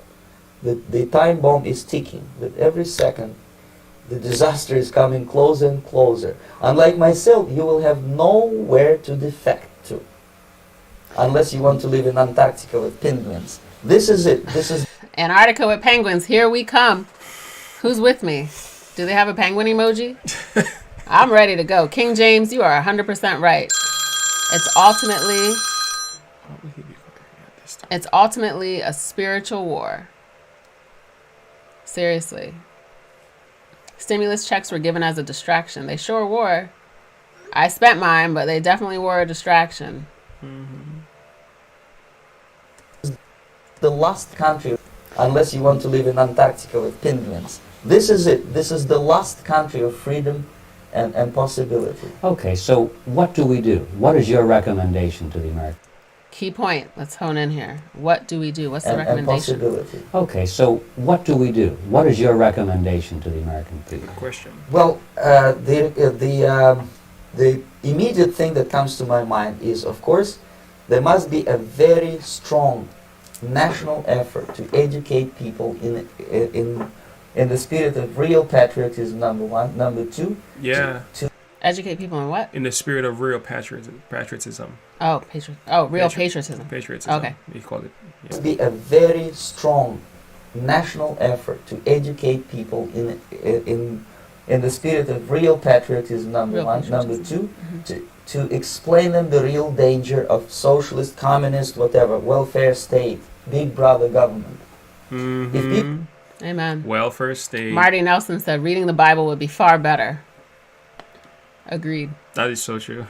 The time bomb is ticking. With every second, the disaster is coming closer and closer. Unlike myself, you will have nowhere to defect to, unless you want to live in Antarctica with penguins. This is it. This is Antarctica with penguins. Here we come. Who's with me? Do they have a penguin emoji? I'm ready to go. King James, you are 100% right. It's ultimately a spiritual war. Seriously. Stimulus checks were given as a distraction. They sure were. I spent mine, but they definitely were a distraction. the last country, unless you want to live in Antarctica with penguins. This is it. This is the last country of freedom and possibility. Okay, so what do we do? What is your recommendation to the American? Key point. Let's hone in here. What do we do? What's the recommendation? Possibility. Okay, so what do we do? What is your recommendation to the American people? Question. Well, the immediate thing that comes to my mind is, of course, there must be a very strong national effort to educate people in the spirit of real patriotism. Number one. Number two. Yeah. To educate people in what? In the spirit of real patriotism. Oh, real patriotism. Patriotism. Okay. You call it. Yeah. Must be a very strong national effort to educate people in the spirit of real patriotism. Number one. Number two. To explain them the real danger of socialist, communist, whatever, welfare state, big brother government. Mm-hmm. If people Amen. Welfare state. Marty Nelson said reading the Bible would be far better. Agreed. That is so true.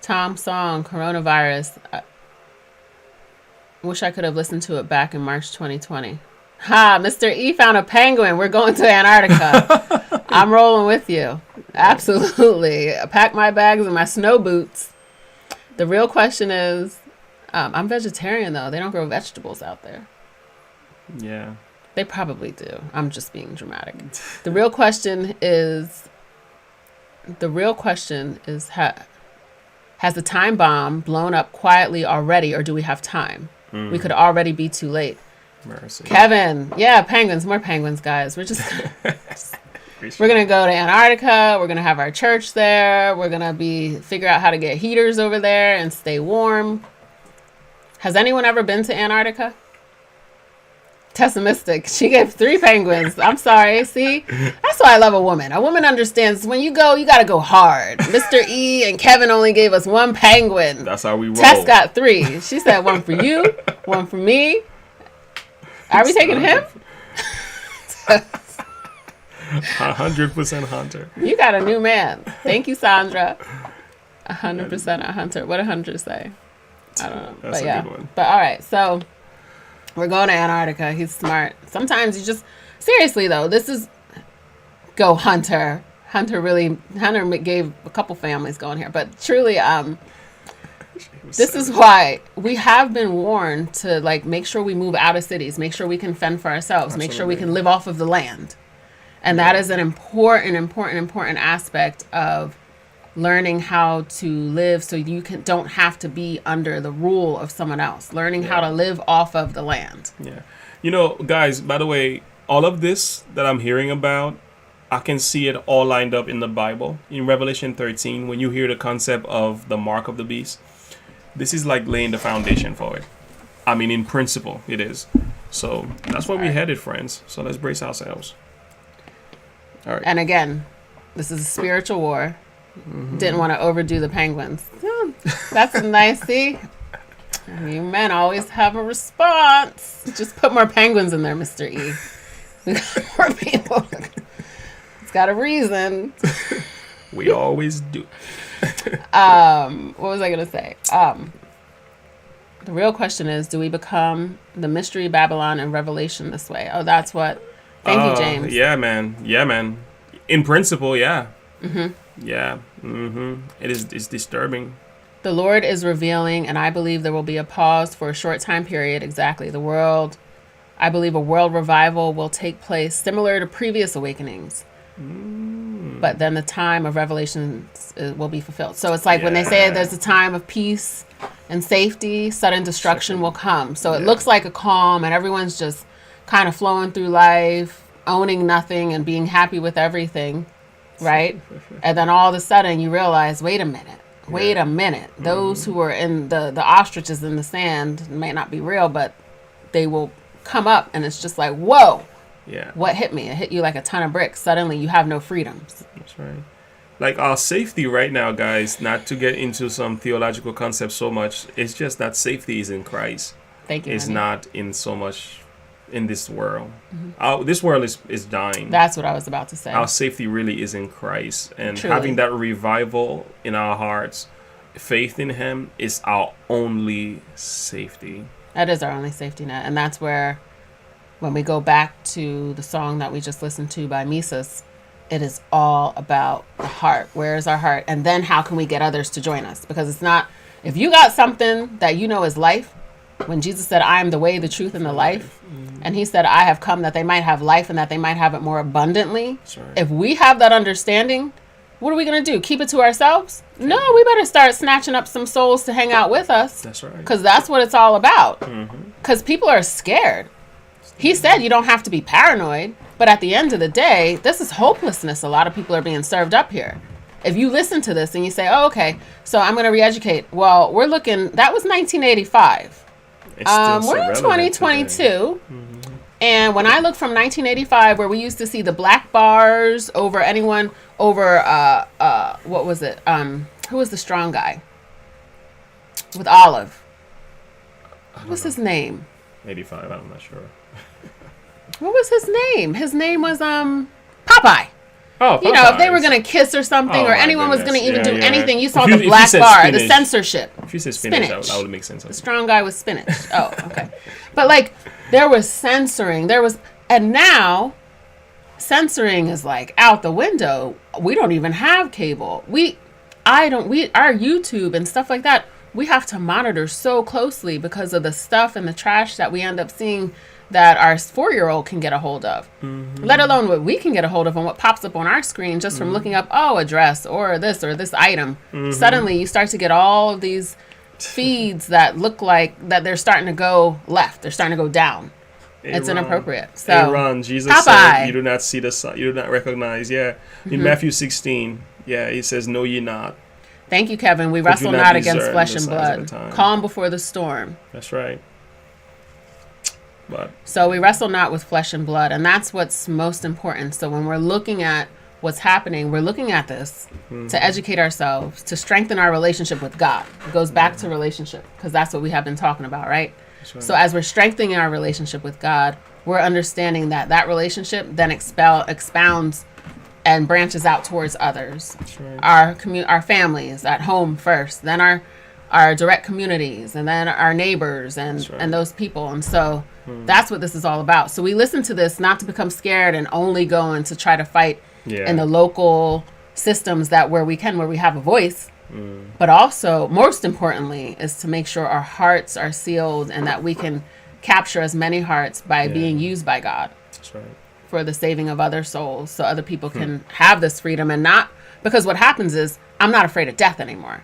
Tom Song, coronavirus. Wish I could have listened to it back in March 2020. Ha, Mr. E found a penguin. We're going to Antarctica. I'm rolling with you. Absolutely. I pack my bags and my snow boots. The real question is, I'm vegetarian though. They don't grow vegetables out there. Yeah. They probably do. I'm just being dramatic. The real question is, has the time bomb blown up quietly already, or do we have time? We could already be too late. Mercy. Kevin, yeah, penguins, more penguins, guys. We're gonna go to Antarctica. We're gonna have our church there. We're gonna figure out how to get heaters over there and stay warm. Has anyone ever been to Antarctica? Pessimistic. She gave 3 penguins. I'm sorry. See, that's why I love a woman. A woman understands when you go, you got to go hard. Mr. E and Kevin only gave us 1 penguin. That's how we roll. Tess got 3. She said 1 for you, 1 for me. Are we taking him? 100% hunter. You got a new man. Thank you, Sandra. 100% a hunter. What did Hunter say? I don't know. That's but a good one. But all right, so we're going to Antarctica. He's smart. Sometimes you just, seriously though, this is, go Hunter. Hunter gave a couple families going here, but truly, this is why we have been warned to make sure we move out of cities, make sure we can fend for ourselves, Absolutely. make sure we can live off of the land. And that is an important aspect of learning how to live so you don't have to be under the rule of someone else. Learning how to live off of the land. Yeah. Guys, by the way, all of this that I'm hearing about, I can see it all lined up in the Bible. In Revelation 13, when you hear the concept of the mark of the beast, this is like laying the foundation for it. I mean, in principle, it is. So that's where we're headed, friends. So let's brace ourselves. All right. And again, this is a spiritual war. Mm-hmm. Didn't want to overdo the penguins. That's nice. See, you men always have a response. Just put more penguins in there, Mr. E. We got more people. It's got a reason. We always do. What was I gonna say? The real question is, do we become the mystery Babylon and Revelation this way? Oh, that's what. Thank you, James. Yeah, man. Yeah, man. In principle, yeah. Yeah. It's disturbing. The Lord is revealing, and I believe there will be a pause for a short time period. Exactly. I believe a world revival will take place similar to previous awakenings. But then the time of Revelation will be fulfilled. So it's like when they say there's a time of peace and safety, sudden destruction will come. So it looks like a calm and everyone's just kind of flowing through life, owning nothing and being happy with everything, right? And then all of a sudden you realize, wait a minute. Those who are in the ostriches in the sand may not be real, but they will come up and it's just like, whoa. Yeah. What hit me? It hit you like a ton of bricks. Suddenly you have no freedoms. That's right. Like our safety right now, guys, not to get into some theological concepts so much, it's just that safety is in Christ. Thank you. It's not in so much in this world. This world is dying. That's what I was about to say. Our safety really is in Christ. And Truly. Having that revival in our hearts, faith in Him is our only safety. That is our only safety net. And that's where, when we go back to the song that we just listened to by Mises, it is all about the heart. Where is our heart? And then how can we get others to join us? Because it's not, if you got something that you know is life, when Jesus said, I am the way, the truth, and the life, and He said, I have come that they might have life and that they might have it more abundantly. Right. If we have that understanding, what are we going to do? Keep it to ourselves? No, we better start snatching up some souls to hang out with us. That's right. Because that's what it's all about. Because people are scared. He said you don't have to be paranoid, but at the end of the day, this is hopelessness. A lot of people are being served up here. If you listen to this and you say, oh, okay, so I'm going to re-educate. Well, we're looking, that was 1985. We're in 2022. And when I look from 1985, where we used to see the black bars over anyone, over, what was it? Who was the strong guy? With Olive. What was his name? 85, I'm not sure. What was his name? His name was Popeye. Oh, you know, if they were going to kiss or something, or anyone was going to even do anything, you saw if the black bar, spinach, the censorship. If you said spinach. That would make sense. The strong guy was spinach. Oh, okay. But like, there was censoring. And now, censoring is like out the window. We don't even have cable. Our YouTube and stuff like that, we have to monitor so closely because of the stuff and the trash that we end up seeing that our 4-year-old can get a hold of, let alone what we can get a hold of and what pops up on our screen just from looking up, a dress or this item. Suddenly you start to get all of these feeds that look like that they're starting to go left. They're starting to go down. It's inappropriate. So, Aaron, Jesus said, you do not see the sun, you do not recognize. Yeah. In Matthew 16, he says, know ye not. Thank you, Kevin. We wrestle not against flesh and blood. Calm before the storm. That's right. So we wrestle not with flesh and blood, and that's what's most important. So when we're looking at what's happening, we're looking at this to educate ourselves, to strengthen our relationship with God. It goes back to relationship, because that's what we have been talking about, right? So as we're strengthening our relationship with God, we're understanding that relationship then expounds and branches out towards others. Our families at home first, then our direct communities, and then our neighbors and those people. And so that's what this is all about. So we listen to this not to become scared and only going to try to fight in the local systems where we have a voice, but also most importantly is to make sure our hearts are sealed and that we can capture as many hearts by being used by God. That's right. For the saving of other souls, so other people can have this freedom, and not because what happens is I'm not afraid of death anymore.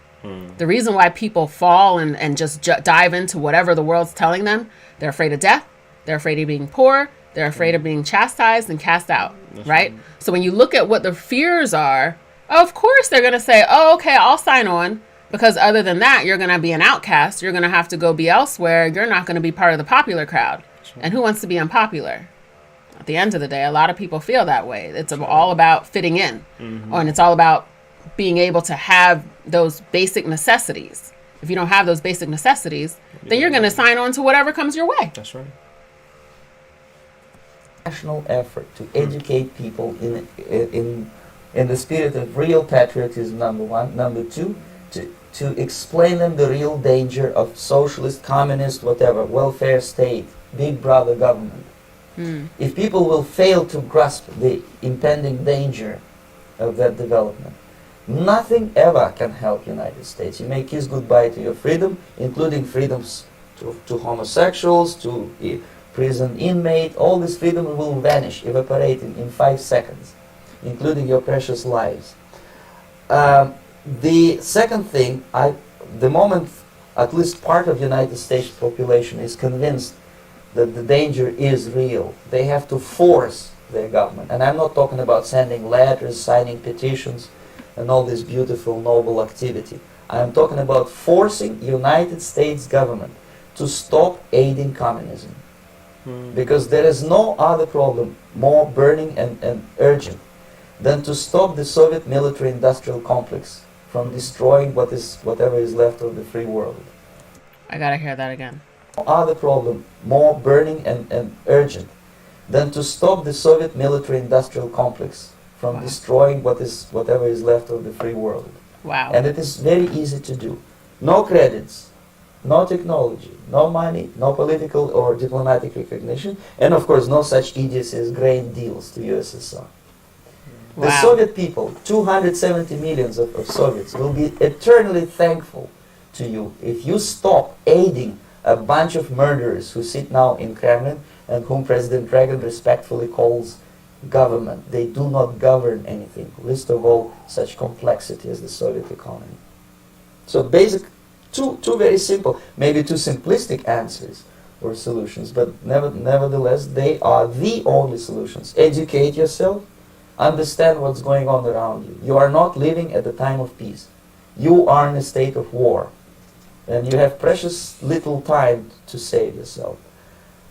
The reason why people fall and just dive into whatever the world's telling them, they're afraid of death, they're afraid of being poor, they're afraid of being chastised and cast out, right? So when you look at what the fears are, of course they're going to say, oh, okay, I'll sign on, because other than that, you're going to be an outcast, you're going to have to go be elsewhere, you're not going to be part of the popular crowd. And who wants to be unpopular? At the end of the day, a lot of people feel that way. It's all about fitting in, and it's all about being able to have those basic necessities. If you don't have those basic necessities, then you're going to sign on to whatever comes your way. That's right. National effort to educate people in the spirit of real patriotism, number one. Number two, to explain them the real danger of socialist, communist, whatever, welfare state, big brother government. If people will fail to grasp the impending danger of that development, nothing ever can help United States. You may kiss goodbye to your freedom, including freedoms to homosexuals, to prison inmate. All this freedom will vanish, evaporate in 5 seconds, including your precious lives. The second thing, the moment at least part of United States population is convinced that the danger is real, they have to force their government. And I'm not talking about sending letters, signing petitions, and all this beautiful, noble activity. I'm talking about forcing United States government to stop aiding communism. Because there is no other problem more burning and urgent than to stop the Soviet military-industrial complex from destroying whatever is left of the free world. I gotta hear that again. No other problem more burning and urgent than to stop the Soviet military-industrial complex from destroying whatever is left of the free world. Wow. And it is very easy to do. No credits, no technology, no money, no political or diplomatic recognition, and of course no such idiocy as grain deals to USSR. Wow. The Soviet people, 270 millions of Soviets, will be eternally thankful to you if you stop aiding a bunch of murderers who sit now in Kremlin and whom President Reagan respectfully calls government. They do not govern anything, least of all such complexity as the Soviet economy. So basic, two very simple, maybe too simplistic answers or solutions, but nevertheless they are the only solutions. Educate yourself, understand what's going on around you. You are not living at the time of peace. You are in a state of war, and you have precious little time to save yourself.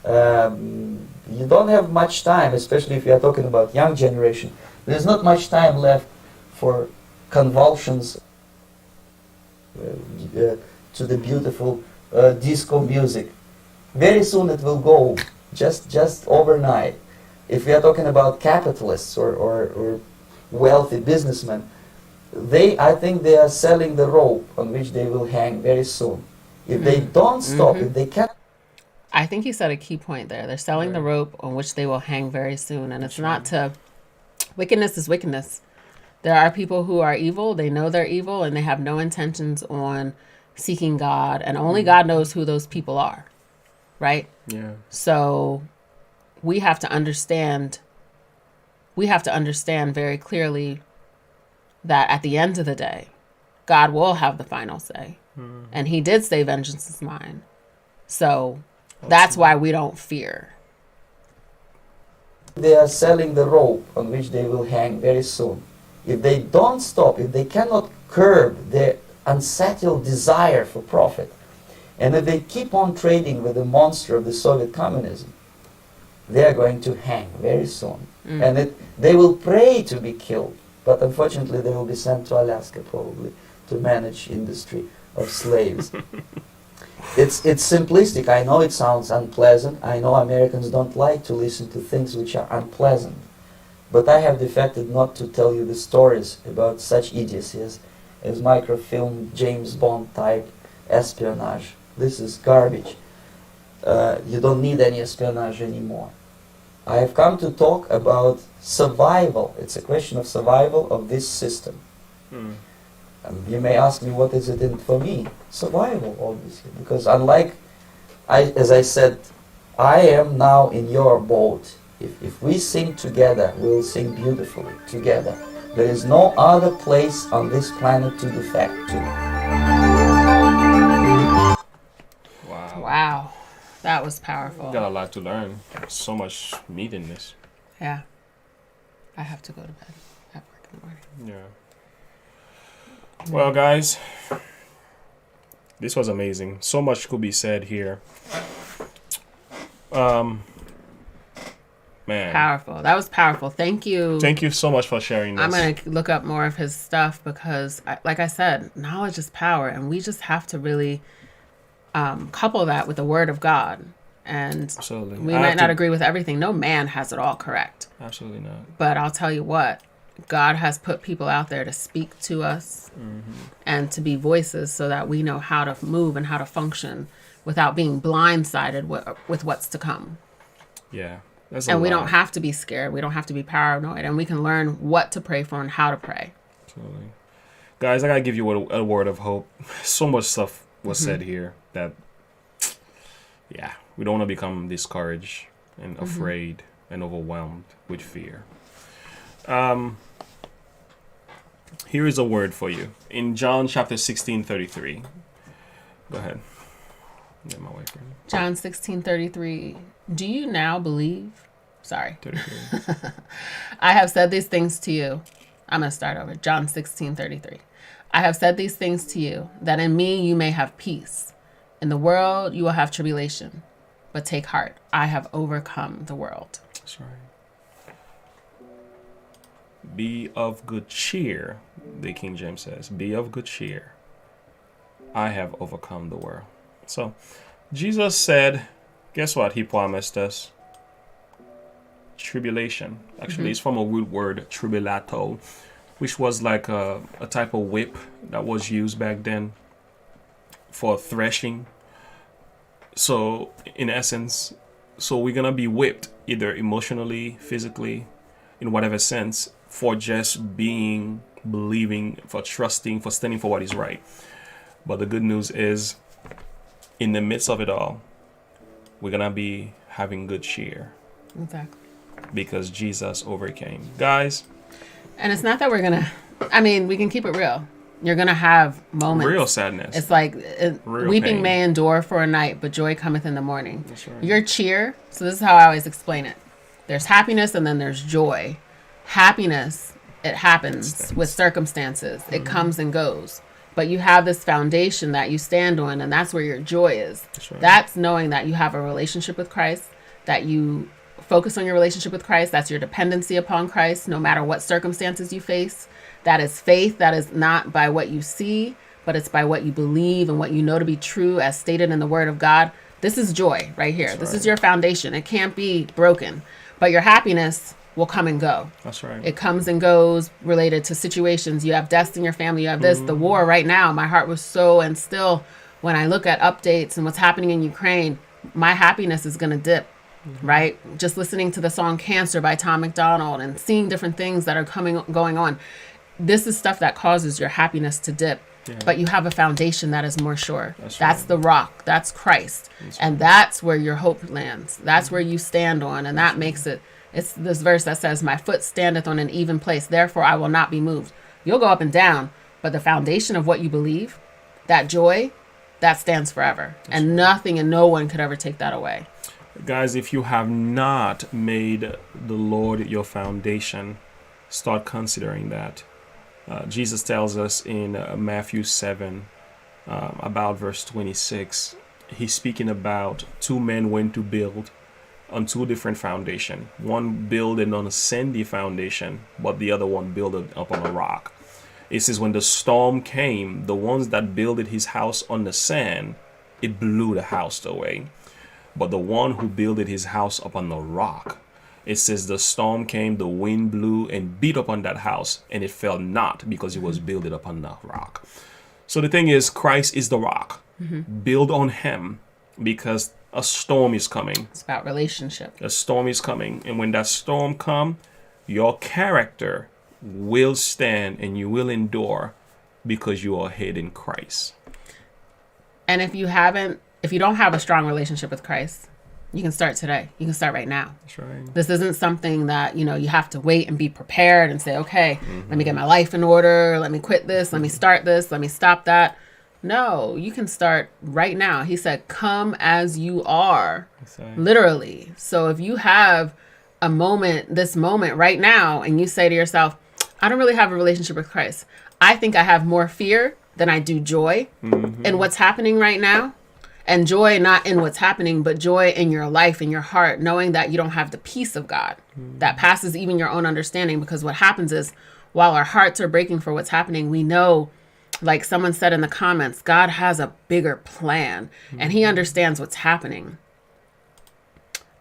You don't have much time, especially if you are talking about young generation. There's not much time left for convulsions to the beautiful disco music. Very soon it will go, just overnight. If we are talking about capitalists or wealthy businessmen, I think they are selling the rope on which they will hang very soon. If they don't stop, if they can't. I think you said a key point there. They're selling the rope on which they will hang very soon. And it's not to... Wickedness is wickedness. There are people who are evil. They know they're evil, and they have no intentions on seeking God. And only God knows who those people are. Right? Yeah. So we have to understand very clearly that at the end of the day, God will have the final say. And he did say vengeance is mine. So that's why we don't fear. They are selling the rope on which they will hang very soon. If they don't stop, if they cannot curb their unsettled desire for profit, and if they keep on trading with the monster of the Soviet communism, they are going to hang very soon. And they will pray to be killed, but unfortunately they will be sent to Alaska probably to manage industry of slaves. It's simplistic. I know it sounds unpleasant. I know Americans don't like to listen to things which are unpleasant. But I have defected not to tell you the stories about such idiocies as microfilm, James Bond type espionage. This is garbage. You don't need any espionage anymore. I have come to talk about survival. It's a question of survival of this system. You may ask me, what is it in for me? Survival, obviously. Because unlike, as I said, I am now in your boat. If we sing together, we will sing beautifully together. There is no other place on this planet to defect to. Wow. That was powerful. Got a lot to learn. So much meat in this. Yeah. I have to go to bed. I have work in the morning. Yeah. Well, guys, this was amazing. So much could be said here. Man. Powerful. That was powerful. Thank you. Thank you so much for sharing this. I'm going to look up more of his stuff because, like I said, knowledge is power. And we just have to really couple that with the word of God. And Absolutely. we might not agree with everything. No man has it all correct. Absolutely not. But I'll tell you what. God has put people out there to speak to us and to be voices so that we know how to move and how to function without being blindsided with what's to come. Yeah. And we don't have to be scared. We don't have to be paranoid. And we can learn what to pray for and how to pray. Absolutely. Guys, I got to give you a word of hope. So much stuff was said here that, yeah, we don't want to become discouraged and afraid and overwhelmed with fear. Here is a word for you. In John chapter 16:33. Go ahead. Get my wife ready. John 16:33. Do you now believe? Sorry. 33. I have said these things to you. I'm going to start over. John 16:33. I have said these things to you, that in me you may have peace. In the world you will have tribulation. But take heart. I have overcome the world. That's right. Be of good cheer, the King James says. Be of good cheer. I have overcome the world. So, Jesus said, guess what he promised us? Tribulation. Actually, it's from a root word, tribilato, which was like a type of whip that was used back then for threshing. So, in essence, we're going to be whipped either emotionally, physically, in whatever sense, for just being, believing, for trusting, for standing for what is right. But the good news is, in the midst of it all, we're going to be having good cheer. Exactly. Because Jesus overcame. Guys. And it's not that we're going to, I mean, we can keep it real. You're going to have moments. Real sadness. It's like weeping pain. may endure for a night, but joy cometh in the morning. That's right. Your cheer. So this is how I always explain it. There's happiness and then there's joy. Happiness, it happens with circumstances. It comes and goes. But you have this foundation that you stand on, and that's where your joy is. That's right. That's knowing that you have a relationship with Christ, that you focus on your relationship with Christ. That's your dependency upon Christ, no matter what circumstances you face. That is faith. That is not by what you see, but it's by what you believe and what you know to be true as stated in the Word of God. This is joy right here. This is your foundation. It can't be broken. But your happiness will come and go. That's right. It comes and goes related to situations. You have deaths in your family. You have this. The war right now. My heart was so, and still, when I look at updates and what's happening in Ukraine, my happiness is going to dip. Right? Just listening to the song Cancer by Tom McDonald and seeing different things that are going on. This is stuff that causes your happiness to dip. Yeah. But you have a foundation that is more sure. That's right. The rock. That's Christ. And that's where your hope lands. That's where you stand on. And that makes it. It's this verse that says, my foot standeth on an even place, therefore I will not be moved. You'll go up and down, but the foundation of what you believe, that joy, that stands forever. And nothing and no one could ever take that away. Guys, if you have not made the Lord your foundation, start considering that. Jesus tells us in Matthew 7, about verse 26, he's speaking about two men went to build on two different foundations. One builded on a sandy foundation, but the other one builded up on a rock. It says when the storm came, the ones that builded his house on the sand, it blew the house away. But the one who builded his house up on the rock, it says the storm came, the wind blew and beat upon that house, and it fell not because it was built upon the rock. So the thing is, Christ is the rock. Build on him, because a storm is coming. It's about relationship. A storm is coming. And when that storm comes, your character will stand and you will endure because you are hid in Christ. And if you don't have a strong relationship with Christ, you can start today. You can start right now. That's right. This isn't something that, you have to wait and be prepared and say, okay, let me get my life in order. Let me quit this. Let me start this. Let me stop that. No, you can start right now. He said, come as you are, literally. So if you have this moment right now, and you say to yourself, I don't really have a relationship with Christ. I think I have more fear than I do joy in what's happening right now. And joy not in what's happening, but joy in your life, in your heart, knowing that you don't have the peace of God that passes even your own understanding. Because what happens is, while our hearts are breaking for what's happening, we know, like someone said in the comments, God has a bigger plan and he understands what's happening.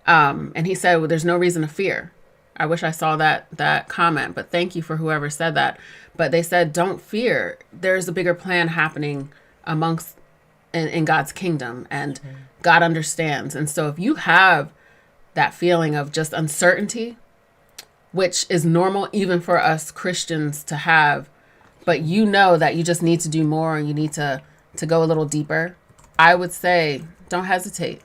And he said, well, there's no reason to fear. I wish I saw that comment, but thank you for whoever said that. But they said, don't fear. There's a bigger plan happening amongst in God's kingdom, and God understands. And so if you have that feeling of just uncertainty, which is normal even for us Christians to have, but you know that you just need to do more and you need to go a little deeper, I would say, don't hesitate.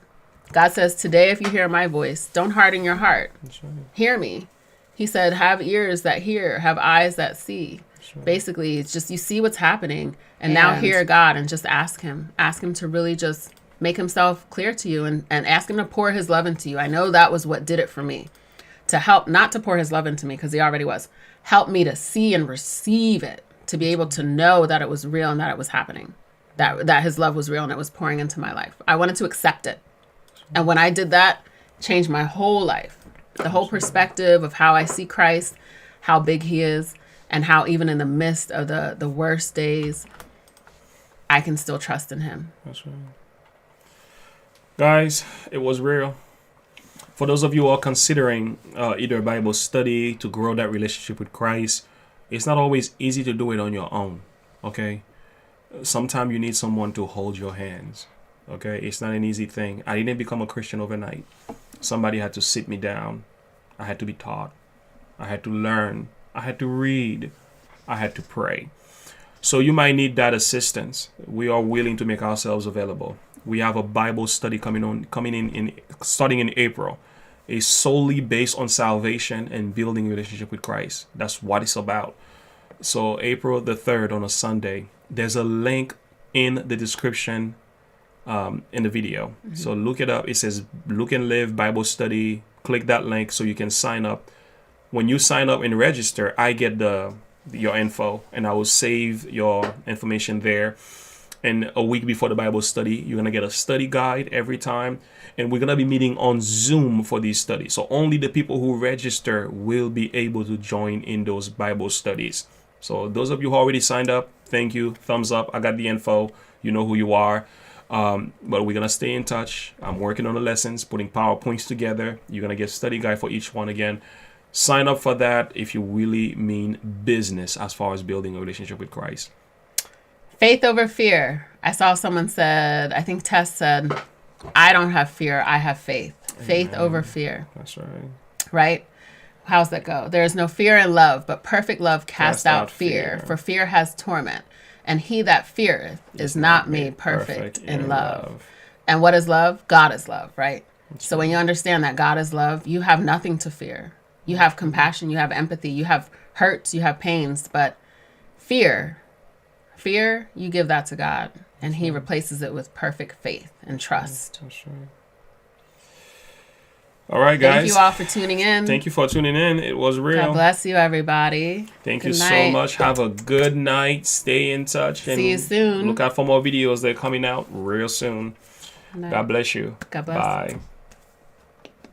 God says, today, if you hear my voice, don't harden your heart. That's right. Hear me. He said, have ears that hear, have eyes that see. Right. Basically, it's just you see what's happening and now hear God and just ask him to really just make himself clear to you and ask him to pour his love into you. I know that was what did it for me, to help, not to pour his love into me because he already was, help me to see and receive it, to be able to know that it was real and that it was happening, that his love was real and it was pouring into my life. I wanted to accept it. And when I did that, changed my whole life, the whole perspective of how I see Christ, how big he is, and how even in the midst of the worst days, I can still trust in him. That's right. Guys, it was real. For those of you who are considering either a Bible study to grow that relationship with Christ, it's not always easy to do it on your own, okay? Sometimes you need someone to hold your hands, okay? It's not an easy thing. I didn't become a Christian overnight. Somebody had to sit me down. I had to be taught. I had to learn. I had to read. I had to pray. So you might need that assistance. We are willing to make ourselves available. We have a Bible study coming in starting in April. It's solely based on salvation and building a relationship with Christ. That's what it's about. So April the 3rd on a Sunday, there's a link in the description in the video. Mm-hmm. So look it up. It says Look and Live Bible Study. Click that link so you can sign up. When you sign up and register, I get your info and I will save your information there. And a week before the Bible study, you're going to get a study guide every time. And we're going to be meeting on Zoom for these studies. So only the people who register will be able to join in those Bible studies. So those of you who already signed up, thank you. Thumbs up. I got the info. You know who you are. But we're going to stay in touch. I'm working on the lessons, putting PowerPoints together. You're going to get a study guide for each one again. Sign up for that if you really mean business as far as building a relationship with Christ. Faith over fear. I saw someone said, I think Tess said, I don't have fear, I have faith. Amen. Faith over fear. That's right. Right? How's that go? There is no fear in love, but perfect love casts out fear. For fear has torment. And he that feareth is not made perfect in love. And what is love? God is love, right? So when you understand that God is love, you have nothing to fear. You have compassion, you have empathy, you have hurts, you have pains, but fear, you give that to God, and he replaces it with perfect faith and trust. That's right. All right, guys. Thank you all for tuning in. Thank you for tuning in. It was real. God bless you, everybody. Thank you so much. Have a good night. Stay in touch. And see you soon. Look out for more videos. They're coming out real soon. God bless you. God bless. Bye.